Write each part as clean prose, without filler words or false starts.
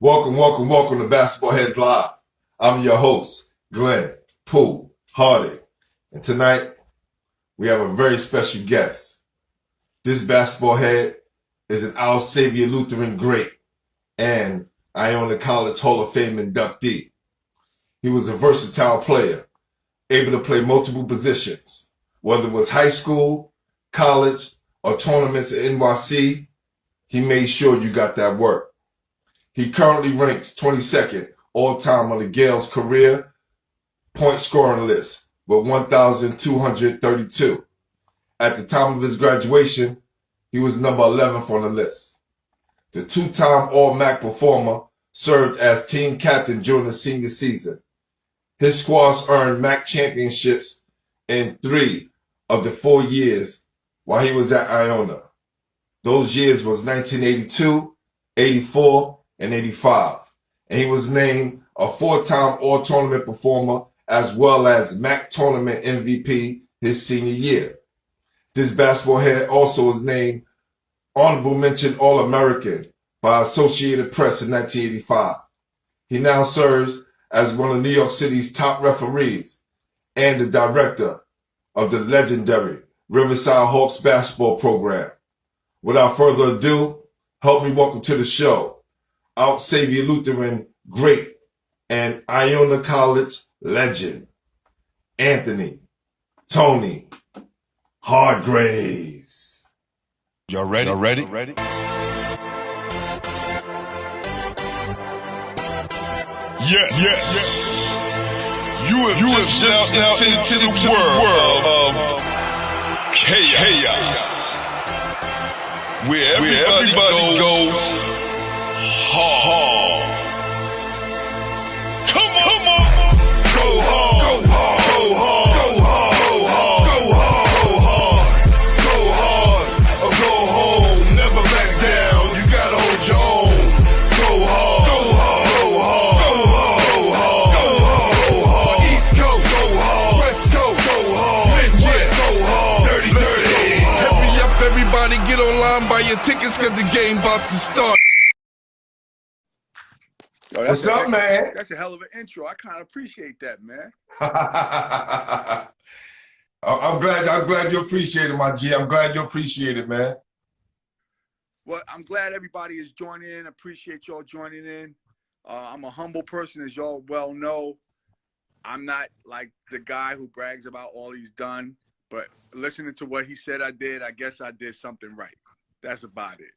Welcome to Basketball Heads Live. I'm your host, Glenn Pooh Hardy. And tonight, we have a very special guest. This basketball head is an Al Xavier Lutheran great and Iona College Hall of Fame inductee. He was a versatile player, able to play multiple positions, whether it was high school, college, or tournaments at NYC. He made sure you got that work. He currently ranks 22nd all-time on the Gales career point scoring list with 1,232. At the time of his graduation, he was number 11th on the list. The two-time All-MAC performer served as team captain during the senior season. His squads earned MAC championships in 3 of the 4 years while he was at Iona. Those years was 1982, 84, and 85. And he was named a 4-time all-tournament performer as well as MAC tournament MVP his senior year. This basketball head also was named honorable mention All-American by Associated Press in 1985. He now serves as one of New York City's top referees and the director of the legendary Riverside Hawks basketball program. Without further ado, help me welcome to the show Al Xavier Lutheran great and Iona College legend, Anthony Tony Hargreaves. Y'all ready? Yes. You have just stepped out into the world of chaos. Where everybody goes hard. Come on. Go hard. Go hard. Go hard. Go hard. Go hard. Go hard. Or go home. Never back down. You gotta hold your own. Go hard. Go hard. Go hard. Go hard. Go hard. Go hard. East Coast. Go hard. West Coast. Go hard. Midwest. Go hard. Dirty. Happy up, everybody. Get online, buy your tickets, cause the game about to start. Yo, What's up, man? That's a hell of an intro. I kind of appreciate that, man. I'm glad you appreciate it, my G. I'm glad you appreciate it, man. Well, I'm glad everybody is joining in. Appreciate y'all joining in. I'm a humble person, as y'all well know. I'm not like the guy who brags about all he's done, but listening to what he said I did, I guess I did something right. That's about it.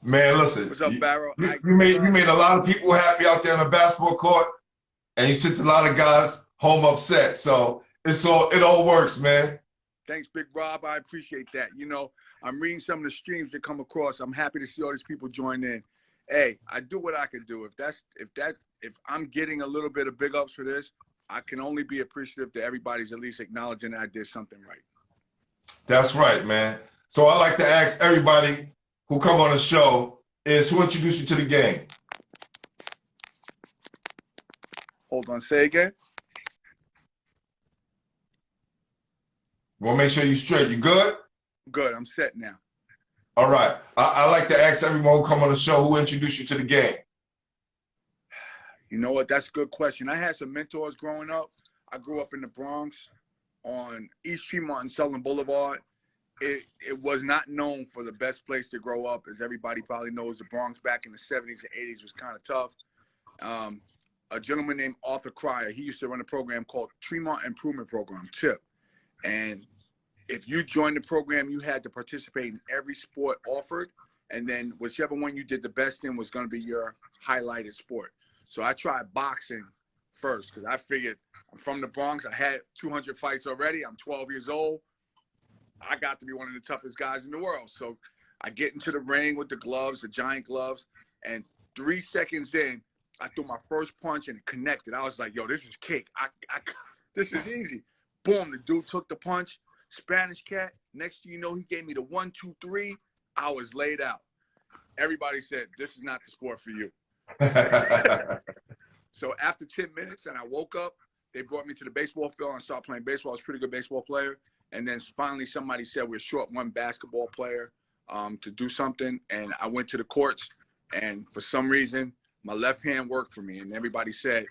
Man, listen. What's up, Barrow? You made a lot of people happy out there on the basketball court, and you sent a lot of guys home upset. So it all works, man. Thanks, Big Rob. I appreciate that. You know, I'm reading some of the streams that come across. I'm happy to see all these people join in. Hey, I do what I can do. If I'm getting a little bit of big ups for this, I can only be appreciative that everybody's at least acknowledging that I did something right. That's right, man. So I like to ask everybody who come on the show is who introduced you to the game. Hold on, say again. We'll make sure you're straight. You good? Good, I'm set now. All right. I like to ask everyone who come on the show who introduced you to the game. You know what? That's a good question. I had some mentors growing up. I grew up in the Bronx on East Tremont and Southern Boulevard. It was not known for the best place to grow up. As everybody probably knows, the Bronx back in the 70s and 80s was kind of tough. A gentleman named Arthur Cryer, he used to run a program called Tremont Improvement Program, TIP. And if you joined the program, you had to participate in every sport offered. And then whichever one you did the best in was going to be your highlighted sport. So I tried boxing first because I figured I'm from the Bronx. I had 200 fights already. I'm 12 years old. I got to be one of the toughest guys in the world. So I get into the ring with the gloves, the giant gloves, and 3 seconds in, I threw my first punch and it connected. I was like, yo, this is cake. This is easy. Boom, the dude took the punch, Spanish cat. Next thing you know, he gave me the 1, 2, 3. I was laid out. Everybody said, this is not the sport for you. So after 10 minutes and I woke up, they brought me to the baseball field and I started playing baseball. I was a pretty good baseball player. And then finally somebody said we're short one basketball player to do something. And I went to the courts, and for some reason, my left hand worked for me, and everybody said,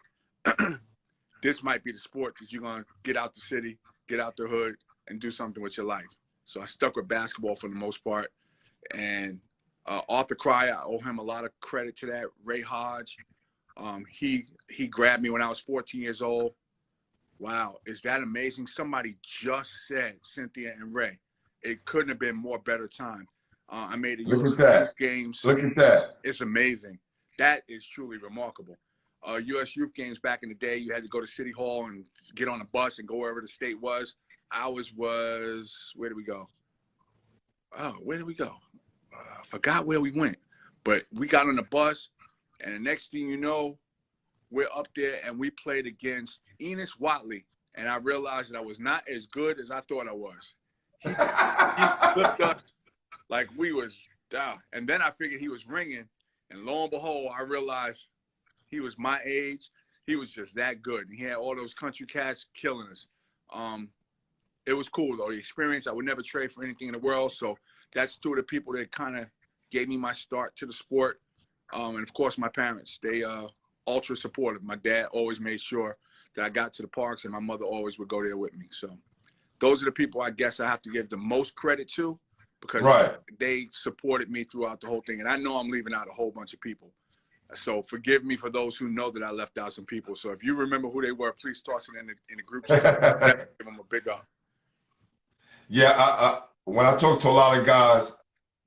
this might be the sport that you're going to get out the city, get out the hood, and do something with your life. So I stuck with basketball for the most part. And Arthur Cryer, I owe him a lot of credit to that. Ray Hodge, he grabbed me when I was 14 years old. Wow, is that amazing? Somebody just said, Cynthia and Ray, it couldn't have been more better time. I made a Look US at that. Youth Games. Look at that. It's amazing. That is truly remarkable. U.S. Youth Games back in the day, you had to go to City Hall and get on a bus and go wherever the state was. Ours was, where did we go? Oh, where did we go? I forgot where we went. But we got on the bus, and the next thing you know, we're up there, and we played against Enos Watley. And I realized that I was not as good as I thought I was. He flipped us like we was, and then I figured he was ringing, and lo and behold, I realized he was my age. He was just that good. He had all those country cats killing us. It was cool, though. The experience, I would never trade for anything in the world. So that's two of the people that kind of gave me my start to the sport. And, of course, my parents. They ultra supportive. My dad always made sure that I got to the parks, and my mother always would go there with me. So those are the people I guess I have to give the most credit to because they supported me throughout the whole thing. And I know I'm leaving out a whole bunch of people. So forgive me for those who know that I left out some people. So if you remember who they were, please toss it in the group chat. Give them a big up. Yeah, when I talk to a lot of guys,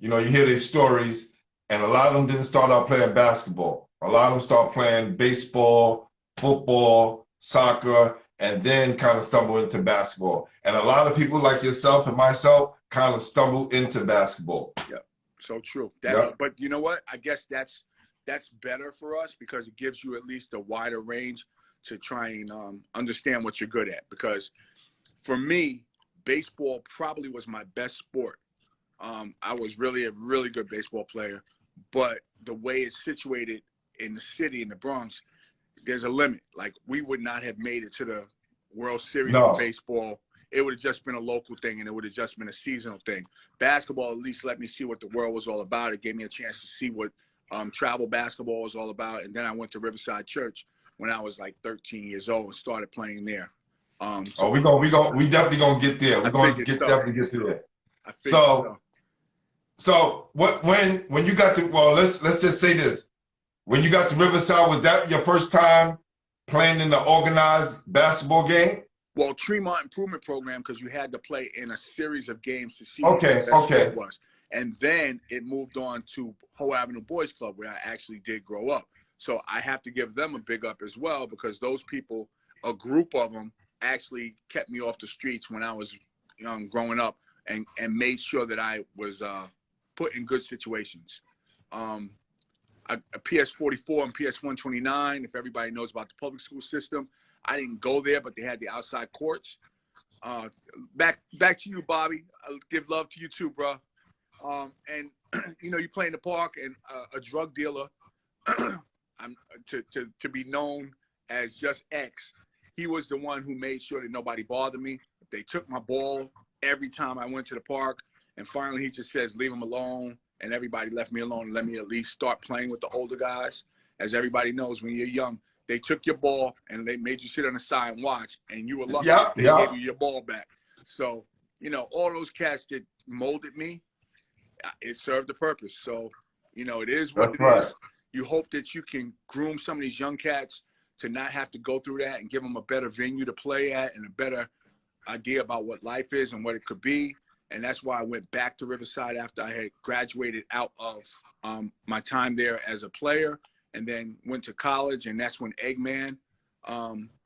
you know, you hear their stories, and a lot of them didn't start out playing basketball. A lot of them start playing baseball, football, soccer, and then kind of stumble into basketball. And a lot of people like yourself and myself kind of stumble into basketball. Yeah, so true. But you know what? I guess that's better for us because it gives you at least a wider range to try and understand what you're good at. Because for me, baseball probably was my best sport. I was really a really good baseball player, but the way it's situated in the city, in the Bronx, there's a limit. Like, we would not have made it to the World Series of baseball. It would have just been a local thing, and it would have just been a seasonal thing. Basketball at least let me see what the world was all about. It gave me a chance to see what travel basketball was all about. And then I went to Riverside Church when I was like 13 years old and started playing there. We definitely gonna get there. We're gonna definitely get to there. So when you got to, well, let's just say this. When you got to Riverside, was that your first time playing in the organized basketball game? Well, Tremont Improvement Program, because you had to play in a series of games to see what it was. And then it moved on to Hoe Avenue Boys Club, where I actually did grow up. So I have to give them a big up as well, because those people, a group of them, actually kept me off the streets when I was growing up and made sure that I was put in good situations. A PS44 and PS129, if everybody knows about the public school system, I didn't go there, but they had the outside courts. Back to you, Bobby. I'll give love to you too, bro. And you know, you play in the park, and a drug dealer, to be known as just X, he was the one who made sure that nobody bothered me. They took my ball every time I went to the park, and finally he just says, leave him alone, and everybody left me alone and let me at least start playing with the older guys. As everybody knows, when you're young, they took your ball and they made you sit on the side and watch, and you were lucky they gave you your ball back. So, you know, all those cats that molded me, it served a purpose. So, you know, it is what it is. You hope that you can groom some of these young cats to not have to go through that and give them a better venue to play at and a better idea about what life is and what it could be. And that's why I went back to Riverside after I had graduated out of my time there as a player, and then went to college. And that's when Eggman,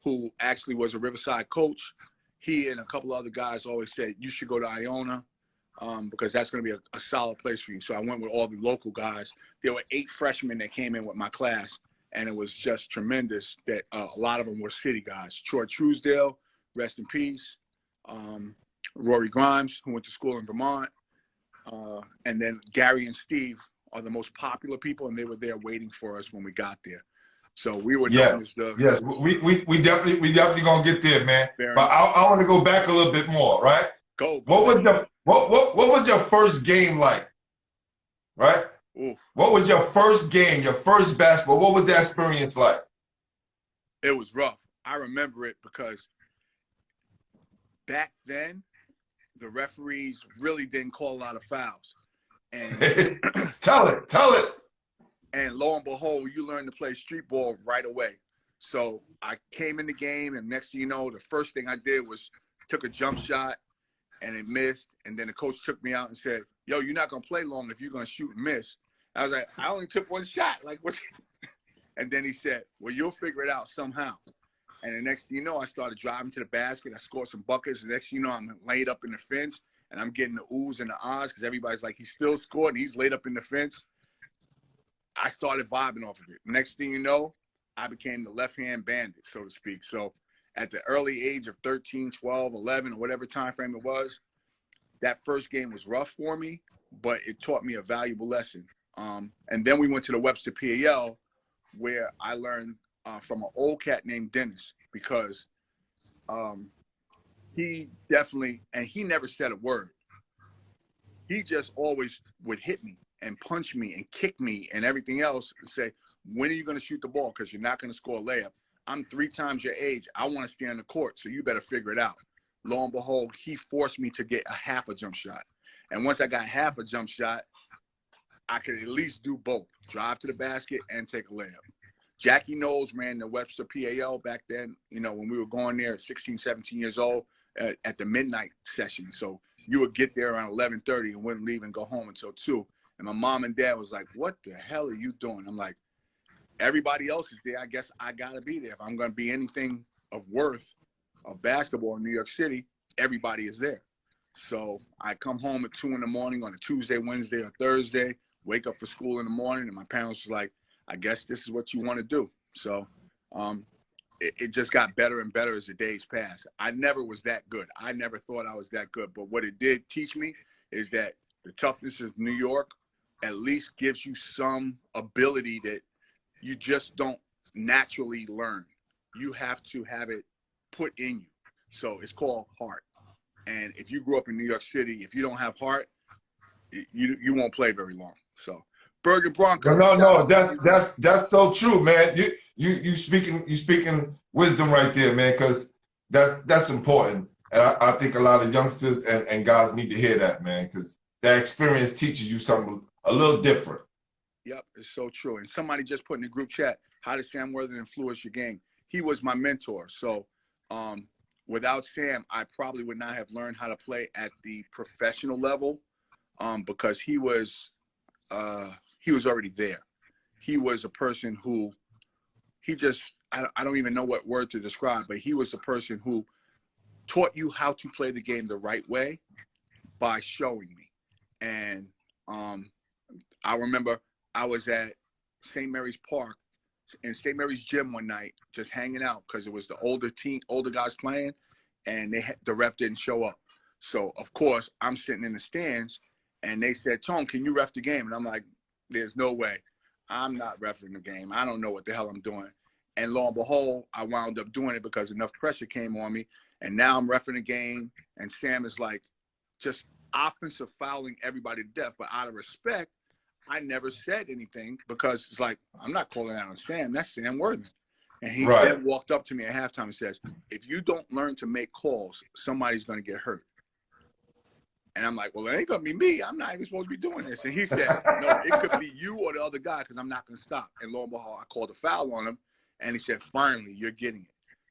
who actually was a Riverside coach, he and a couple other guys always said, you should go to Iona because that's going to be a solid place for you. So I went with all the local guys. There were 8 freshmen that came in with my class, and it was just tremendous that a lot of them were city guys. Troy Truesdale, rest in peace. Rory Grimes, who went to school in Vermont. And then Gary and Steve are the most popular people, and they were there waiting for us when we got there. So we were known as the we definitely gonna get there, man. But I want to go back a little bit more, right? Go. What was your first game like? Right? Ooh, What was your first game, your first basketball? What was that experience like? it was rough. I remember it because back then the referees really didn't call a lot of fouls, and Tell it, tell it. and lo and behold, you learn to play street ball right away. So I came in the game, and next thing you know, the first thing I did was took a jump shot, and it missed. And then the coach took me out and said, "Yo, you're not gonna play long if you're gonna shoot and miss." I was like, "I only took one shot. Like what?" And then he said, "Well, you'll figure it out somehow." And the next thing you know, I started driving to the basket. I scored some buckets. The next thing you know, I'm laid up in the fence, and I'm getting the oohs and the ahs because everybody's like, "He still scored, and he's laid up in the fence." I started vibing off of it. Next thing you know, I became the left-hand bandit, so to speak. So at the early age of 13, 12, 11, or whatever time frame it was, that first game was rough for me, but it taught me a valuable lesson. And then we went to the Webster PAL, where I learned from an old cat named Dennis, because he definitely, and he never said a word. He just always would hit me and punch me and kick me and everything else and say, "When are you going to shoot the ball? Because you're not going to score a layup. I'm 3 times your age. I want to stay on the court, so you better figure it out." Lo and behold, he forced me to get a half a jump shot. And once I got half a jump shot, I could at least do both, drive to the basket and take a layup. Jackie Knowles ran the Webster PAL back then, you know, when we were going there at 16, 17 years old at the midnight session. So you would get there around 11:30 and wouldn't leave and go home until 2. And my mom and dad was like, "What the hell are you doing?" I'm like, "Everybody else is there. I guess I got to be there. If I'm going to be anything of worth of basketball in New York City, everybody is there." So I come home at 2 in the morning on a Tuesday, Wednesday, or Thursday, wake up for school in the morning, and my parents were like, "I guess this is what you want to do." So it just got better and better as the days passed. I never was that good. I never thought I was that good. But what it did teach me is that the toughness of New York at least gives you some ability that you just don't naturally learn. You have to have it put in you. So it's called heart. And if you grew up in New York City, if you don't have heart, you won't play very long. So Bergen Broncos. No, that's so true, man. You speaking wisdom right there, man, because that's important. And I think a lot of youngsters and guys need to hear that, man, because that experience teaches you something a little different. Yep, it's so true. And somebody just put in the group chat, "How did Sam Worthington influence your game?" He was my mentor. So without Sam, I probably would not have learned how to play at the professional level because he was already there. He was a person who I don't even know what word to describe, but he was a person who taught you how to play the game the right way by showing me. And I remember I was at St. Mary's Park in St. Mary's gym one night, just hanging out because it was the older guys playing, and the ref didn't show up. So of course I'm sitting in the stands, and they said, "Tone, can you ref the game?" And I'm like, "There's no way. I'm not refing the game. I don't know what the hell I'm doing." And lo and behold, I wound up doing it because enough pressure came on me, and now I'm refing the game. And Sam is like just offensive fouling everybody to death, but out of respect, I never said anything because it's like, I'm not calling out on Sam. That's Sam Worthington. And he then walked up to me at halftime and says, "If you don't learn to make calls, somebody's going to get hurt." And I'm like, "Well, it ain't going to be me. I'm not even supposed to be doing this." And he said, "No, it could be you or the other guy because I'm not going to stop." And lo and behold, I called a foul on him. And he said, "Finally, you're getting it."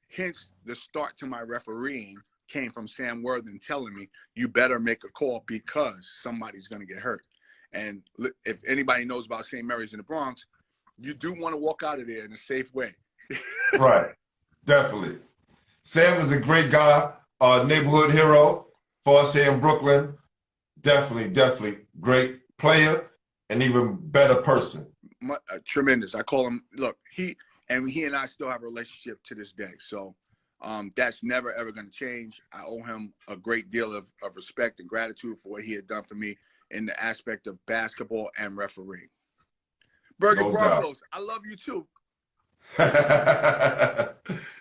Hence, the start to my refereeing came from Sam Worthington telling me, "You better make a call because somebody's going to get hurt." And if anybody knows about St. Mary's in the Bronx, you do want to walk out of there in a safe way. Right. Definitely. Sam is a great guy, neighborhood hero for us here in Brooklyn. Definitely great player and even better person. Tremendous. I call him, look, he and I still have a relationship to this day. So that's never, ever going to change. I owe him a great deal of respect and gratitude for what he had done for me in the aspect of basketball and refereeing. Bergen Broncos, I love you too.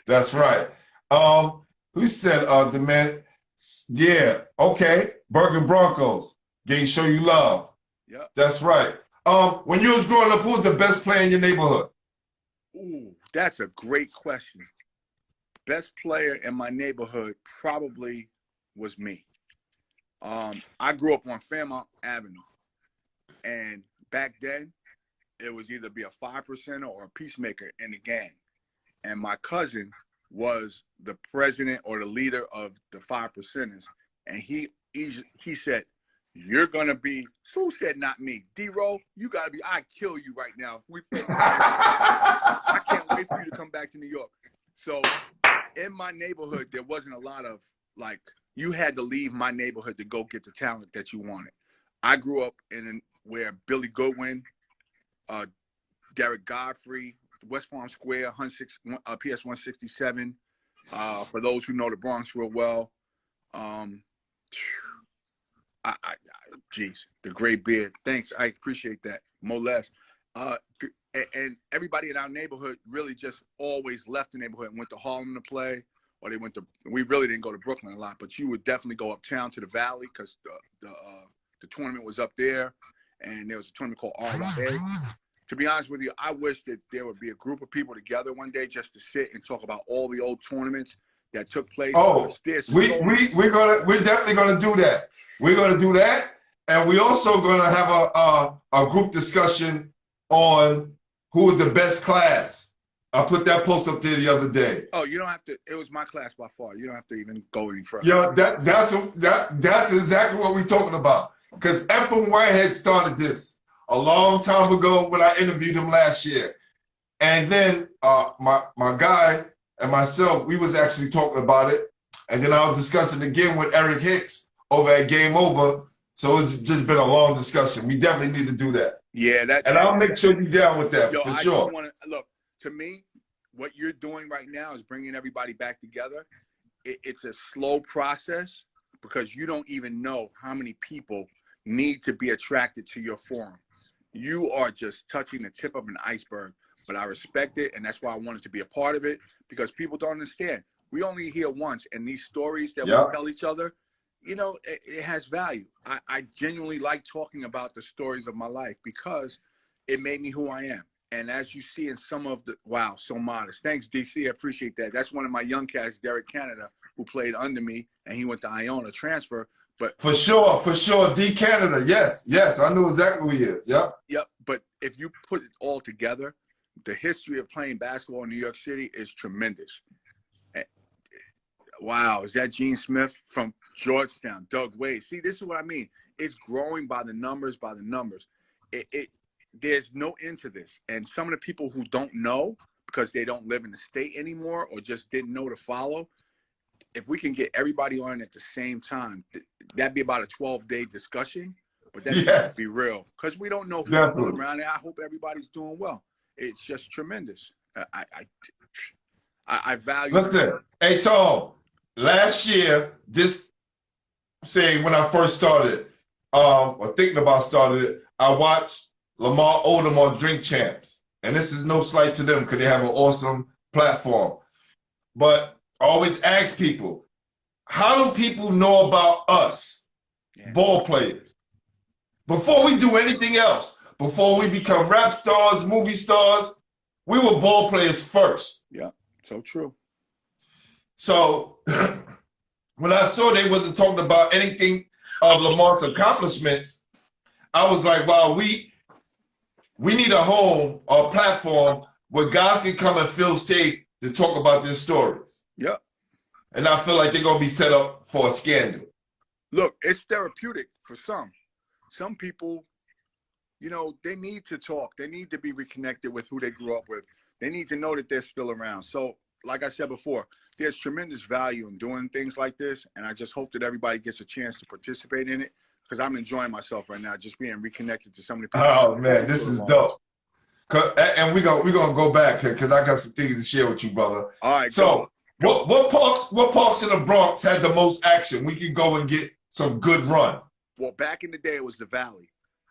That's right. Who said the man? Yeah, okay. Bergen Broncos. They show you love. Yeah. That's right. When you was growing up, who was the best player in your neighborhood? Ooh, that's a great question. Best player in my neighborhood probably was me. I grew up on Fairmount Avenue, and back then it was either be a 5%er or a peacemaker in the gang. And my cousin was the president or the leader of the 5%ers, and he said, "You're gonna be." Sue said, "Not me, D-Roll. You gotta be. I'd kill you right now if we play. I can't wait for you to come back to New York." So in my neighborhood, there wasn't a lot of like you had to leave my neighborhood to go get the talent that you wanted. I grew up in where Billy Goodwin, Derek Godfrey, West Farm Square, PS 167. For those who know the Bronx real well, geez, the gray beard. Thanks, I appreciate that. Molest. And everybody in our neighborhood really just always left the neighborhood and went to Harlem to play, or they went to. We really didn't go to Brooklyn a lot, but you would definitely go uptown to the Valley because the tournament was up there, and there was a tournament called RYA. To be honest with you, I wish that there would be a group of people together one day just to sit and talk about all the old tournaments that took place. Oh, we're definitely gonna do that. We're gonna do that, and we're also gonna have a group discussion on who was the best class. I put that post up there the other day. Oh, you don't have to. It was my class by far. You don't have to even go any further. Yeah, that's exactly what we're talking about. Because Ephraim Whitehead started this a long time ago when I interviewed him last year. And then my guy and myself, we was actually talking about it. And then I was discussing again with Eric Hicks over at Game Over. So it's just been a long discussion. We definitely need to do that. Yeah, and I'll make sure you're down with that, yo, for I sure. Just wanna, look, to me, what you're doing right now is bringing everybody back together. It's a slow process because you don't even know how many people need to be attracted to your forum. You are just touching the tip of an iceberg, but I respect it, and that's why I wanted to be a part of it, because people don't understand. We only hear once, and these stories that we tell each other, you know, it has value. I genuinely like talking about the stories of my life because it made me who I am. And as you see in some of the, wow, so modest. Thanks, DC, I appreciate that. That's one of my young cats, Derek Canada, who played under me, and he went to Iona transfer. But for sure, D Canada, yes, I know exactly who he is. Yep. But if you put it all together, the history of playing basketball in New York City is tremendous. Wow, is that Gene Smith from Georgetown? Doug Wade. See, this is what I mean. It's growing by the numbers, There's no end to this. And some of the people who don't know because they don't live in the state anymore or just didn't know to follow, if we can get everybody on at the same time, that'd be about a 12-day discussion. But that's to be real, because we don't know who's still around. And I hope everybody's doing well. It's just tremendous. I value. Listen, hey Tom, last year, when I first started, or thinking about starting it, I watched Lamar Odom on Drink Champs, and this is no slight to them because they have an awesome platform. But I always ask people, how do people know about us, ball players? Before we do anything else, before we become rap stars, movie stars, we were ball players first. Yeah, so true. So when I saw they wasn't talking about anything of Lamar's accomplishments, I was like, wow, we need a home or a platform where guys can come and feel safe to talk about their stories. Yep. And I feel like they're going to be set up for a scandal. Look, it's therapeutic for some. Some people, you know, they need to talk. They need to be reconnected with who they grew up with. They need to know that they're still around. So, like I said before, there's tremendous value in doing things like this. And I just hope that everybody gets a chance to participate in it, because I'm enjoying myself right now, just being reconnected to so many people. Oh, man, this is dope. And we're gonna go back here because I got some things to share with you, brother. All right. So what parks in the Bronx had the most action? We could go and get some good run. Well, back in the day, it was the Valley,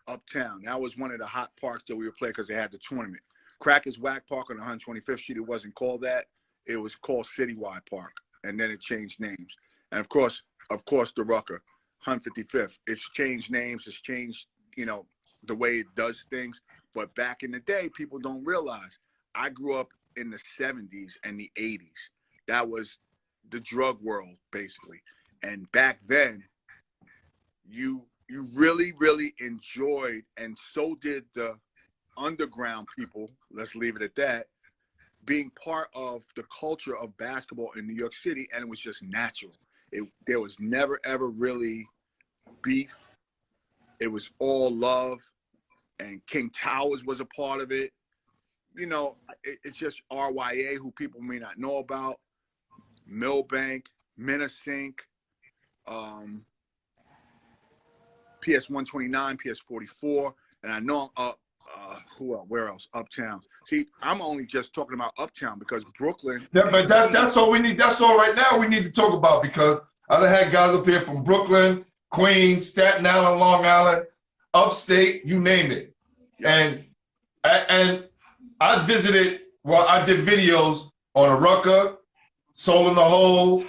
uptown. That was one of the hot parks that we would play because they had the tournament. Crackers Whack Park on 125th Street, it wasn't called that. It was called Citywide Park, and then it changed names. And of course, the Rucker, 155th. It's changed names. It's changed, you know, the way it does things. But back in the day, people don't realize I grew up in the 70s and the 80s. That was the drug world, basically. And back then, you really, really enjoyed, and so did the underground people, let's leave it at that, being part of the culture of basketball in New York City, and it was just natural. There was never, ever really beef. It was all love, and King Towers was a part of it. You know, it's just RYA, who people may not know about, Millbank, Minnesink, PS 129, PS 44, and I know who else? Where else? Uptown. See, I'm only just talking about Uptown because Brooklyn. Yeah, but that's all we need. That's all right now we need to talk about, because I done had guys up here from Brooklyn, Queens, Staten Island, Long Island, upstate, you name it. And I visited, well, I did videos on a Rucker, Soul in the Hole,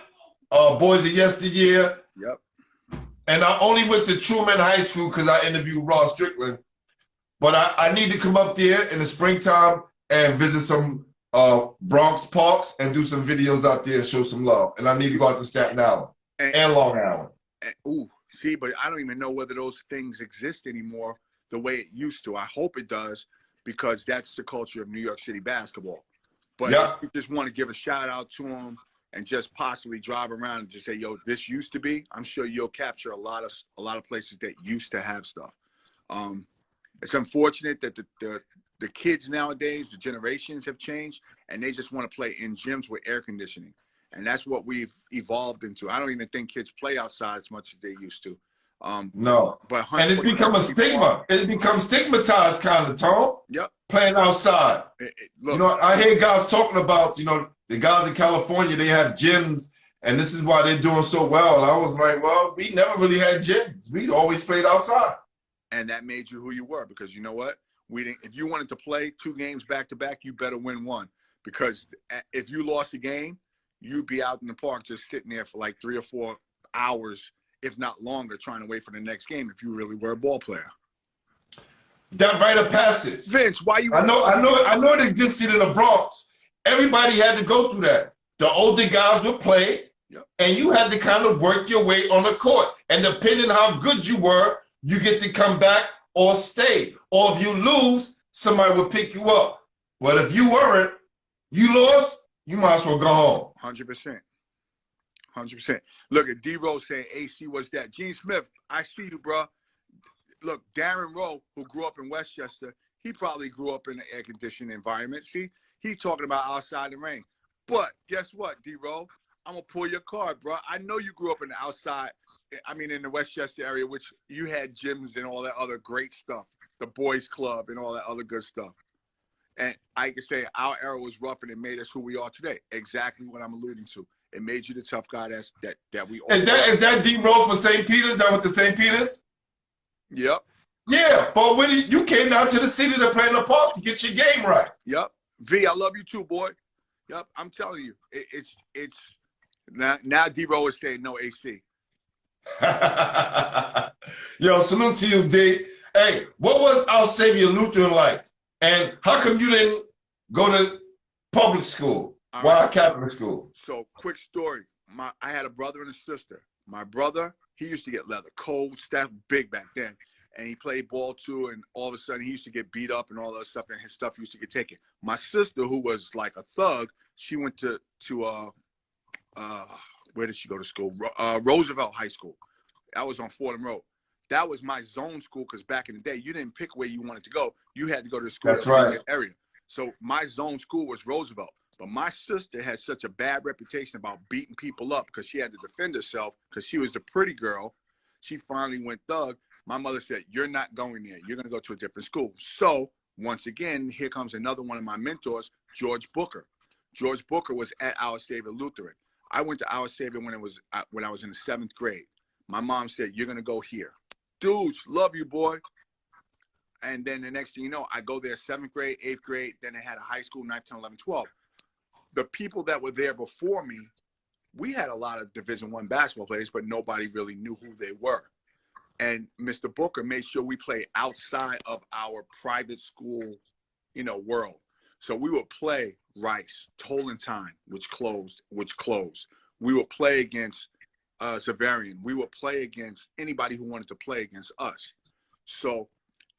Boys of Yesteryear. Yep. And I only went to Truman High School because I interviewed Ross Strickland. But I need to come up there in the springtime and visit some Bronx parks and do some videos out there and show some love. And I need to go out to Staten Island and Long Island. Ooh, see, but I don't even know whether those things exist anymore the way it used to. I hope it does, because that's the culture of New York City basketball. But Yeah. I just want to give a shout out to them and just possibly drive around and just say, yo, this used to be. I'm sure you'll capture a lot of places that used to have stuff. It's unfortunate that the kids nowadays, the generations have changed, and they just want to play in gyms with air conditioning. And that's what we've evolved into. I don't even think kids play outside as much as they used to. No. But And it's become a stigma. It becomes stigmatized kind of, Tom. Yep. Playing outside. Look, You know, I hear guys talking about, you know, the guys in California, they have gyms, and this is why they're doing so well. And I was like, well, we never really had gyms. We always played outside. and that made you who you were, because you know what? We didn't. If you wanted to play 2 games back to back, you better win one, because if you lost a game, you'd be out in the park just sitting there for like 3 or 4 hours, if not longer, trying to wait for the next game if you really were a ball player. That rite of passage. Vince, why you? I know it existed in the Bronx. Everybody had to go through that. The older guys would play, Yep. and you had to kind of work your way on the court. And depending how good you were, you get to come back or stay. Or if you lose, somebody would pick you up. But if you weren't, you lost, you might as well go home. 100%. 100%. Look at D-Rose saying AC was that. Gene Smith, I see you, bro. Look, Darren Rowe, who grew up in Westchester, he probably grew up in an air-conditioned environment. See, he's talking about outside the rain. But guess what, D-Rowe? I'm going to pull your card, bro. I know you grew up in the outside, I mean, in the Westchester area, which you had gyms and all that other great stuff, the boys club and all that other good stuff. And I can say our era was rough, and it made us who we are today. Exactly what I'm alluding to. It made you the tough guy that we all Is that D-Rose for St. Peter's? That went to St. Peter's? Yep. Yeah, but when you came down to the city to play in the park to get your game right. Yep. V, I love you too, boy. Yep. I'm telling you, it's now D-Rose is saying no AC. Yo, salute to you, D. Hey, what was Our Savior Lutheran like? And how come you didn't go to public school? Why Catholic school? So, quick story. I had a brother and a sister. My brother, he used to get leather, cold, staff, big back then. And he played ball too, and all of a sudden he used to get beat up and all that stuff, and his stuff used to get taken. My sister, who was like a thug, she went to where did she go to school? Roosevelt High School. That was on Fordham Road. That was my zone school, because back in the day, you didn't pick where you wanted to go. You had to go to the school That's right. area. So my zone school was Roosevelt. But my sister had such a bad reputation about beating people up because she had to defend herself because she was the pretty girl. She finally went thug. My mother said, you're not going there. You're going to go to a different school. So once again, here comes another one of my mentors, George Booker. George Booker was at Our Savior Lutheran. I went to Our Savior when I was in the 7th grade. My mom said, you're going to go here. Dudes, love you, boy. And then the next thing you know, I go there 7th grade, 8th grade. Then they had a high school, 9th, 10, 11, 12. The people that were there before me, we had a lot of Division I basketball players, but nobody really knew who they were. And Mr. Booker made sure we play outside of our private school, world. So we would play Rice, Tollentine, which closed. We would play against Xaverian. We would play against anybody who wanted to play against us. So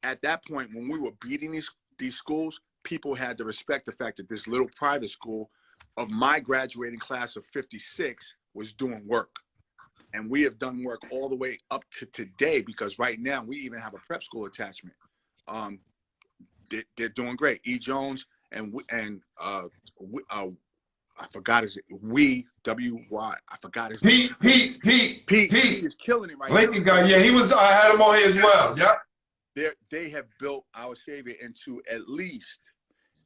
at that point, when we were beating these schools, people had to respect the fact that this little private school of my graduating class of 56 was doing work. And we have done work all the way up to today, because right now we even have a prep school attachment. They're doing great. E. Jones and I forgot his W-Y. I forgot his name. Pete is killing it right Lincoln now. guy, yeah, I had him on here as well. Yeah. They have built Our Savior into at least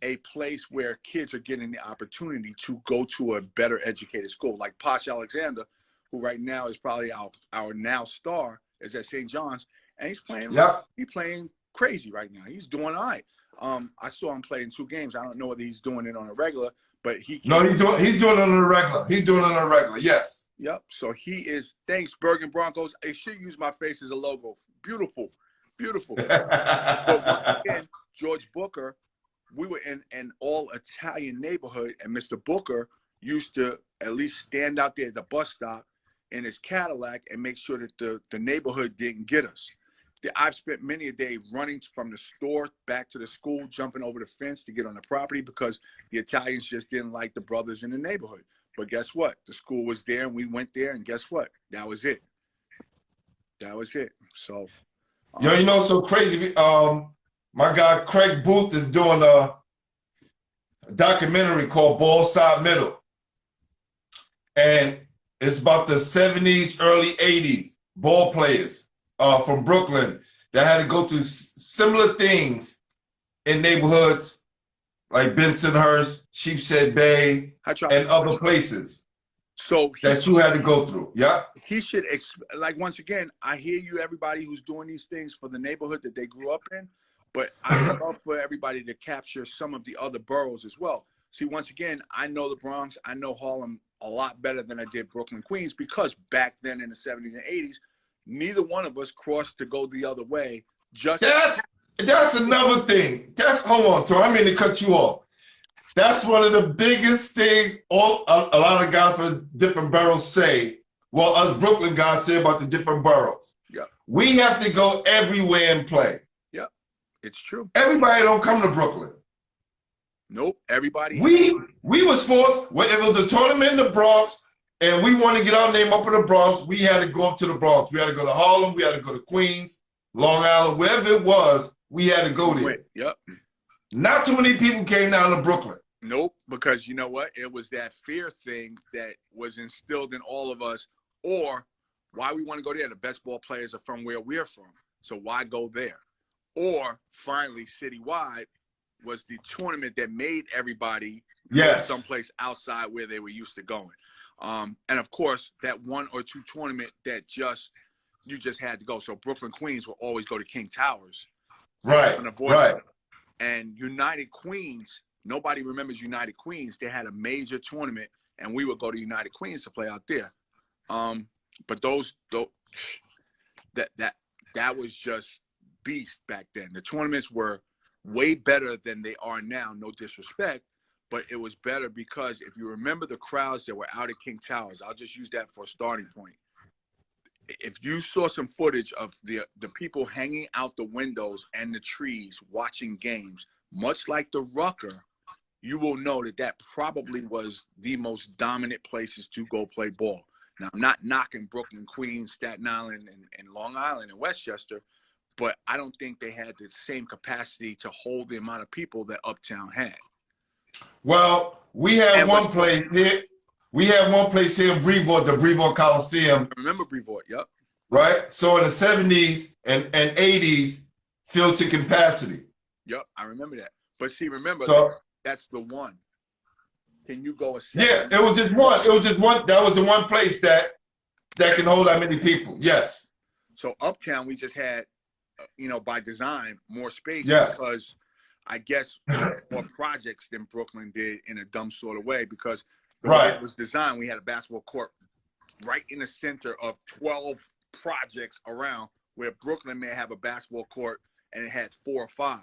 a place where kids are getting the opportunity to go to a better educated school. Like Posh Alexander, who right now is probably our now star, is at St. John's, and he's playing. Yep. He's playing crazy right now. He's doing all right. I saw him play in 2 games. I don't know whether he's doing it on a regular, but he's doing it on a regular. He's doing it on a regular. Yes. Yep. So he is. Thanks, Bergen Broncos. They should use my face as a logo. Beautiful. But once again, George Booker, we were in an all Italian neighborhood, and Mr. Booker used to at least stand out there at the bus stop in his Cadillac and make sure that the neighborhood didn't get us. I've spent many a day running from the store back to the school, jumping over the fence to get on the property, because the Italians just didn't like the brothers in the neighborhood. But guess what? The school was there, and we went there, and guess what? That was it. So, Yo, so crazy. My guy Craig Booth is doing a documentary called Ball Side Middle, and it's about the 70s, early 80s ball players from Brooklyn that had to go through similar things in neighborhoods like Bensonhurst, Sheepshead Bay, and other places. So that you had to go through. Yeah. He should, once again, I hear you, everybody who's doing these things for the neighborhood that they grew up in, but I would love for everybody to capture some of the other boroughs as well. See, once again, I know the Bronx, I know Harlem a lot better than I did Brooklyn, Queens, because back then in the 70s and 80s, neither one of us crossed to go the other way. That's another thing. Hold on, Tor, I mean to cut you off. That's one of the biggest things a lot of guys from different boroughs say. Well, us Brooklyn guys say about the different boroughs. Yeah. We have to go everywhere and play. Yeah, it's true. Everybody don't come to Brooklyn. Nope, everybody. We were sports. It was the tournament in the Bronx, and we want to get our name up in the Bronx. We had to go up to the Bronx. We had to go to Harlem. We had to go to Queens, Long Island, wherever it was. We had to go there. Yep. Not too many people came down to Brooklyn. Nope, because you know what? It was that fear thing that was instilled in all of us, or why we want to go there. The best ball players are from where we're from, so why go there? Or finally, citywide was the tournament that made everybody go someplace outside where they were used to going. And of course, that 1 or 2 tournament that you just had to go. So Brooklyn, Queens will always go to King Towers. Right. And United Queens, nobody remembers United Queens. They had a major tournament, and we would go to United Queens to play out there. But that was just beast back then. The tournaments were way better than they are now, no disrespect, but it was better because if you remember the crowds that were out at King Towers, I'll just use that for a starting point. If you saw some footage of the people hanging out the windows and the trees watching games, much like the Rucker, you will know that probably was the most dominant places to go play ball. Now, I'm not knocking Brooklyn, Queens, Staten Island, and Long Island and Westchester, but I don't think they had the same capacity to hold the amount of people that Uptown had. Well, we had one place here. We had one place here in Brevoort, the Brevoort Coliseum. I remember Brevoort, yep. Right? So in the 70s and 80s, filled to capacity. Yep, I remember that. But see, remember, that's the one. Can you go a second? Yeah, it was just one. That was the one place that can hold that many people. Yes. So Uptown, we just had, by design, more space because I guess more projects than Brooklyn did in a dumb sort of way, because the way it was designed, we had a basketball court right in the center of 12 projects around where Brooklyn may have a basketball court and it had 4 or 5.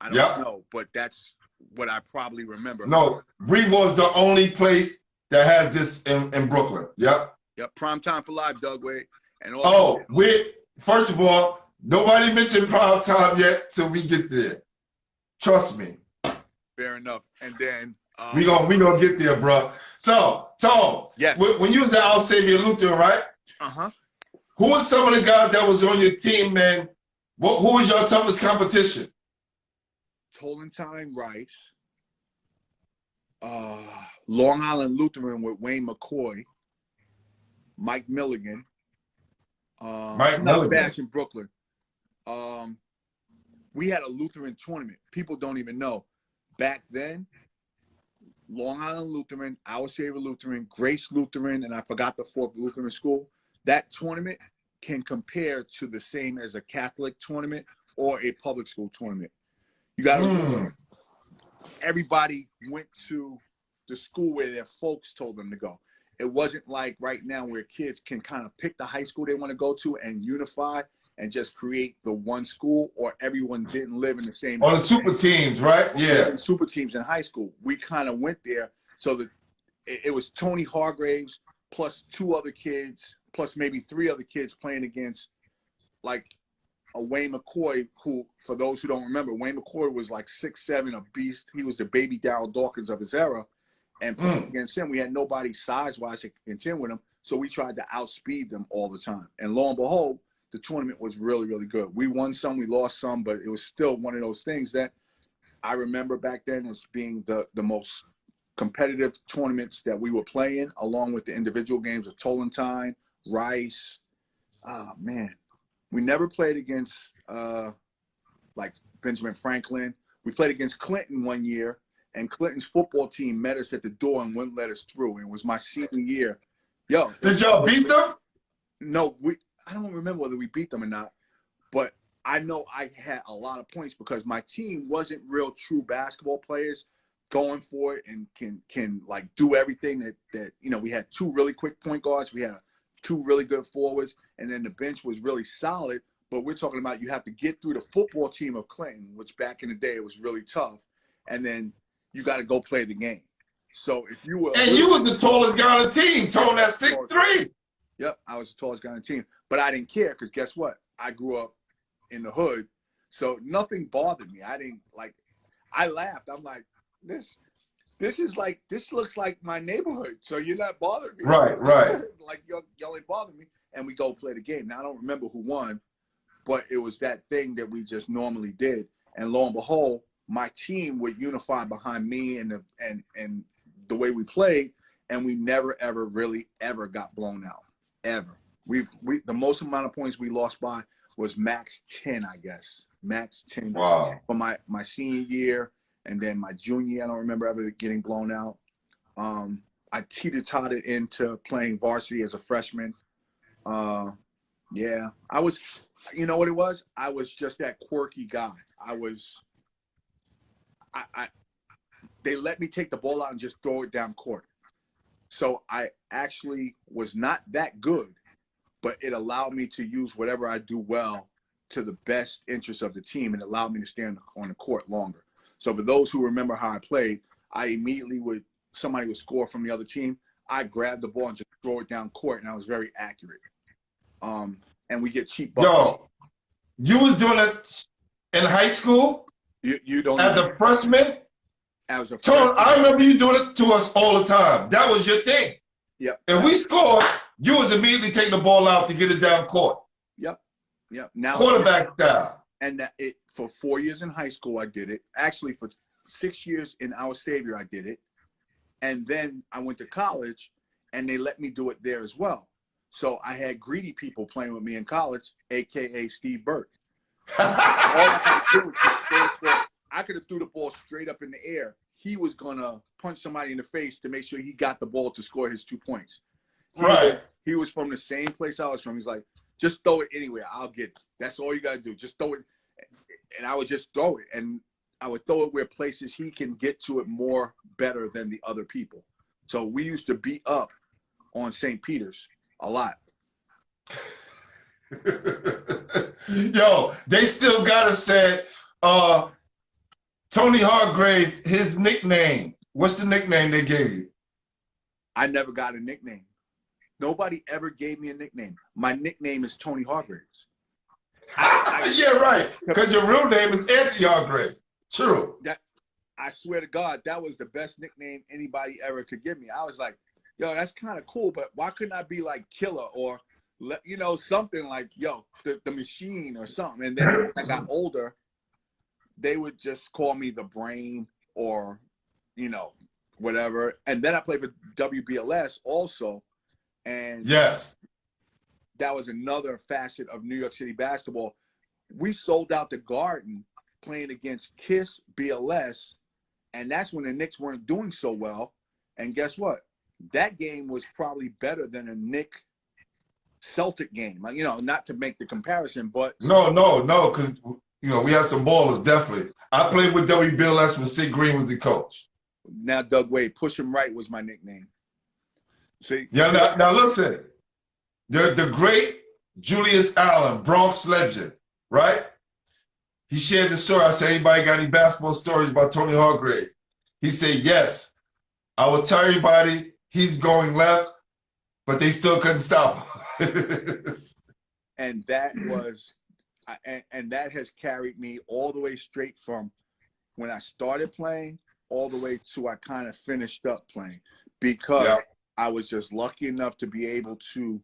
I don't Yep. know, but that's what I probably remember. No, Brevoort is the only place that has this in Brooklyn. Yep. Yep, Prime Time for Live, Doug Wade. And also, First of all, nobody mentioned prime time yet till we get there. Trust me. fair enough. And then We gonna get there, bro. So, Tom, yes. when you was at Our Savior Lutheran, right? Uh-huh. Who were some of the guys that was on your team, man? Who was your toughest competition? Tolentine Rice, Long Island Lutheran with Wayne McCoy, Mike Milligan, Mike Milligan. Bash in Brooklyn. We had a Lutheran tournament. People don't even know. Back then, Long Island Lutheran, Our Savior Lutheran, Grace Lutheran, and I forgot the 4th Lutheran school. That tournament can compare to the same as a Catholic tournament or a public school tournament. You got to everybody went to the school where their folks told them to go. It wasn't like right now where kids can kind of pick the high school they want to go to and unify and just create the one school, or everyone didn't live in the same. On the super teams, right? Yeah. Super teams in high school. We kind of went there so that it was Tony Hargraves plus 2 other kids, plus maybe 3 other kids playing against like a Wayne McCoy, who, for those who don't remember, Wayne McCoy was like 6'7", a beast. He was the baby Darryl Dawkins of his era. And playing against him, we had nobody size-wise to contend with him, so we tried to outspeed them all the time. And lo and behold, the tournament was really, really good. We won some, we lost some, but it was still one of those things that I remember back then as being the most competitive tournaments that we were playing, along with the individual games of Tolentine, Rice. Oh, man. We never played against like Benjamin Franklin. We played against Clinton one year, and Clinton's football team met us at the door and wouldn't let us through. And it was my senior year. Yo, did y'all beat them? No, I don't remember whether we beat them or not, but I know I had a lot of points because my team wasn't real true basketball players going for it and can like do everything that you know. We had 2 really quick point guards. We had 2 really good forwards, and then the bench was really solid. But we're talking about you have to get through the football team of Clinton, which back in the day it was really tough, and then you got to go play the game. So if you were you was the tallest guy on the team, Tone, at 6'3". Yep, I was the tallest guy on the team, but I didn't care because guess what? I grew up in the hood, so nothing bothered me. I didn't like. I laughed. I'm like, this looks like my neighborhood, so you're not bothering me. Right. Like y'all ain't bothering me, and we go play the game. Now I don't remember who won, but it was that thing that we just normally did, and lo and behold, my team would unify behind me and the way we played, and we never ever really ever got blown out. Ever. The most amount of points we lost by was max 10, I guess. Max 10. Wow. For my senior year, and then my junior year, I don't remember ever getting blown out. I teeter-totted into playing varsity as a freshman. Yeah, I was, you know what it was? I was just that quirky guy. They let me take the ball out and just throw it down court. So I actually was not that good, but it allowed me to use whatever I do well to the best interest of the team, and allowed me to stand on the court longer. So for those who remember how I played, I immediately somebody would score from the other team, I grabbed the ball and just throw it down court, and I was very accurate. And we get cheap buckets. Yo, you was doing it in high school? You don't as a freshman? As a Tone, I remember you doing it to us all the time. That was your thing. Yep. If we scored, you was immediately taking the ball out to get it down court. Yep. Now quarterback style. And for 4 years in high school, I did it. Actually, for 6 years in Our Savior, I did it. And then I went to college, and they let me do it there as well. So I had greedy people playing with me in college, a.k.a. Steve Burke. I could have threw the ball straight up in the air. He was going to punch somebody in the face to make sure he got the ball to score his 2 points. He was from the same place I was from. He's like, just throw it anywhere. I'll get it. That's all you got to do. Just throw it. And I would just throw it. And I would throw it where places he can get to it more better than the other people. So we used to beat up on St. Peter's a lot. Yo, they still gotta say, Tony Hargrave, his nickname. What's the nickname they gave you? I never got a nickname. Nobody ever gave me a nickname. My nickname is Tony Hargrave. Yeah, right. Because your real name is Anthony Hargrave. True. That I swear to God, that was the best nickname anybody ever could give me. I was like, yo, that's kind of cool, but why couldn't I be like Killer or, you know, something like, yo, the Machine or something? And then as I got older, they would just call me the Brain or, you know, whatever. And then I played with WBLS also. And yes, that was another facet of New York City basketball. We sold out the Garden playing against KISS, BLS, and that's when the Knicks weren't doing so well. And guess what? That game was probably better than a Knick Celtic game. You know, not to make the comparison, but no, because you know we had some ballers definitely. I played with WBLS when Sid Green was the coach. Now Doug Wade, Push 'em Right was my nickname. See? Yeah, now listen, the great Julius Allen, Bronx legend, right? He shared the story. I said, anybody got any basketball stories about Tony Hargrave? He said, yes. I will tell everybody he's going left, but they still couldn't stop him. And that was, and that has carried me all the way straight from when I started playing all the way to I kind of finished up playing, because I was just lucky enough to be able to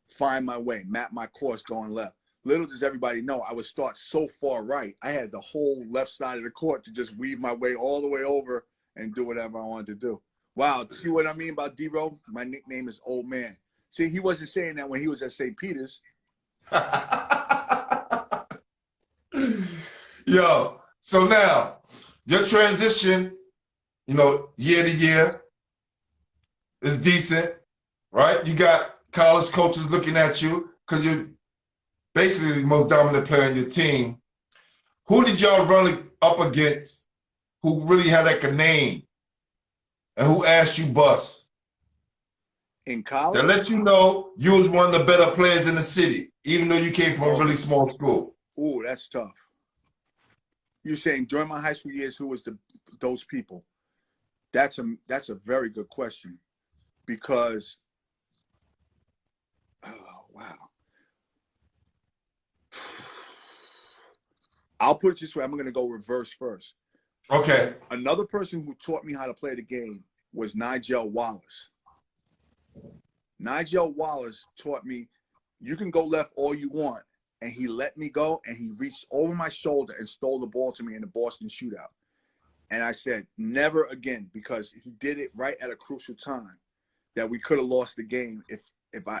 find my way, map my course going left. Little does everybody know, I would start so far right. I had the whole left side of the court to just weave my way all the way over and do whatever I wanted to do. Wow, see what I mean about D-Row? My nickname is Old Man. See, he wasn't saying that when he was at St. Peter's. Yo, so now, your transition, you know, year to year is decent, right? You got college coaches looking at you because you're basically the most dominant player on your team. Who did y'all run up against who really had like a name and who asked you bust? In college? That let you know you was one of the better players in the city, even though you came from a really small school. Ooh, that's tough. You're saying during my high school years, who was those people? That's a very good question, because oh wow. I'll put it this way. I'm going to go reverse first. Okay. Another person who taught me how to play the game was Nigel Wallace. Nigel Wallace taught me you can go left all you want, and he let me go, and he reached over my shoulder and stole the ball to me in the Boston shootout. And I said, never again, because he did it right at a crucial time that we could have lost the game if I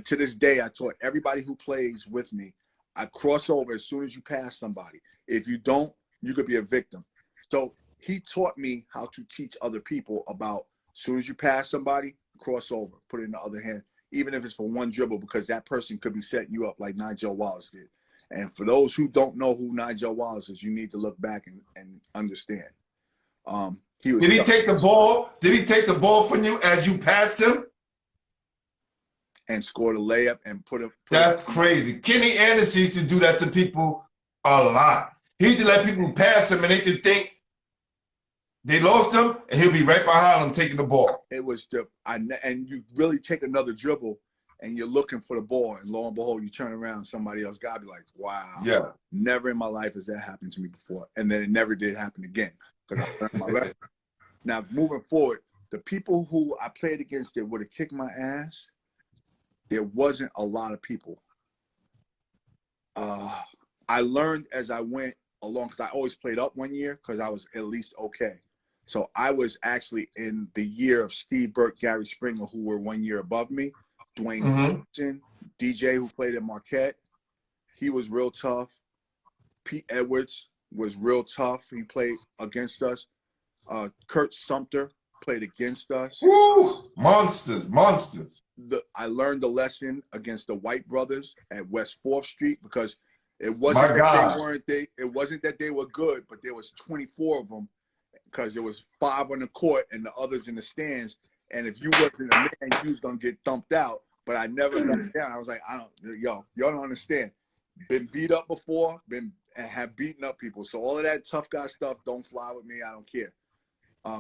to this day, I taught everybody who plays with me, I cross over as soon as you pass somebody. If you don't, you could be a victim. So he taught me how to teach other people about as soon as you pass somebody, cross over, put it in the other hand, even if it's for one dribble, because that person could be setting you up like Nigel Wallace did. And for those who don't know who Nigel Wallace is, you need to look back and understand. Did he take the ball? Did he take the ball from you as you passed him? And scored a layup and put That's crazy. Kenny Anderson used to do that to people a lot. He used to let people pass him and they just think they lost him, and he'll be right behind them taking the ball. It was and you really take another dribble and you're looking for the ball, and lo and behold, you turn around, somebody else got to be like, wow. Yeah. Never in my life has that happened to me before. And then it never did happen again because I learned my lesson. Now, moving forward, the people who I played against that would have kicked my ass, there wasn't a lot of people. I learned as I went along, because I always played up one year because I was at least okay. So I was actually in the year of Steve Burke, Gary Springer, who were 1 year above me. Dwayne Johnson, DJ, who played at Marquette, he was real tough. Pete Edwards was real tough. He played against us. Kurt Sumter played against us. Woo! Monsters. I learned the lesson against the White brothers at West 4th Street, because it wasn't it wasn't that they were good, but there was 24 of them, because there was 5 on the court and the others in the stands. And if you wasn't a man, you was gonna get thumped out. But I never got down. I was like, y'all don't understand. been beat up before, and have beaten up people. So all of that tough guy stuff don't fly with me. I don't care.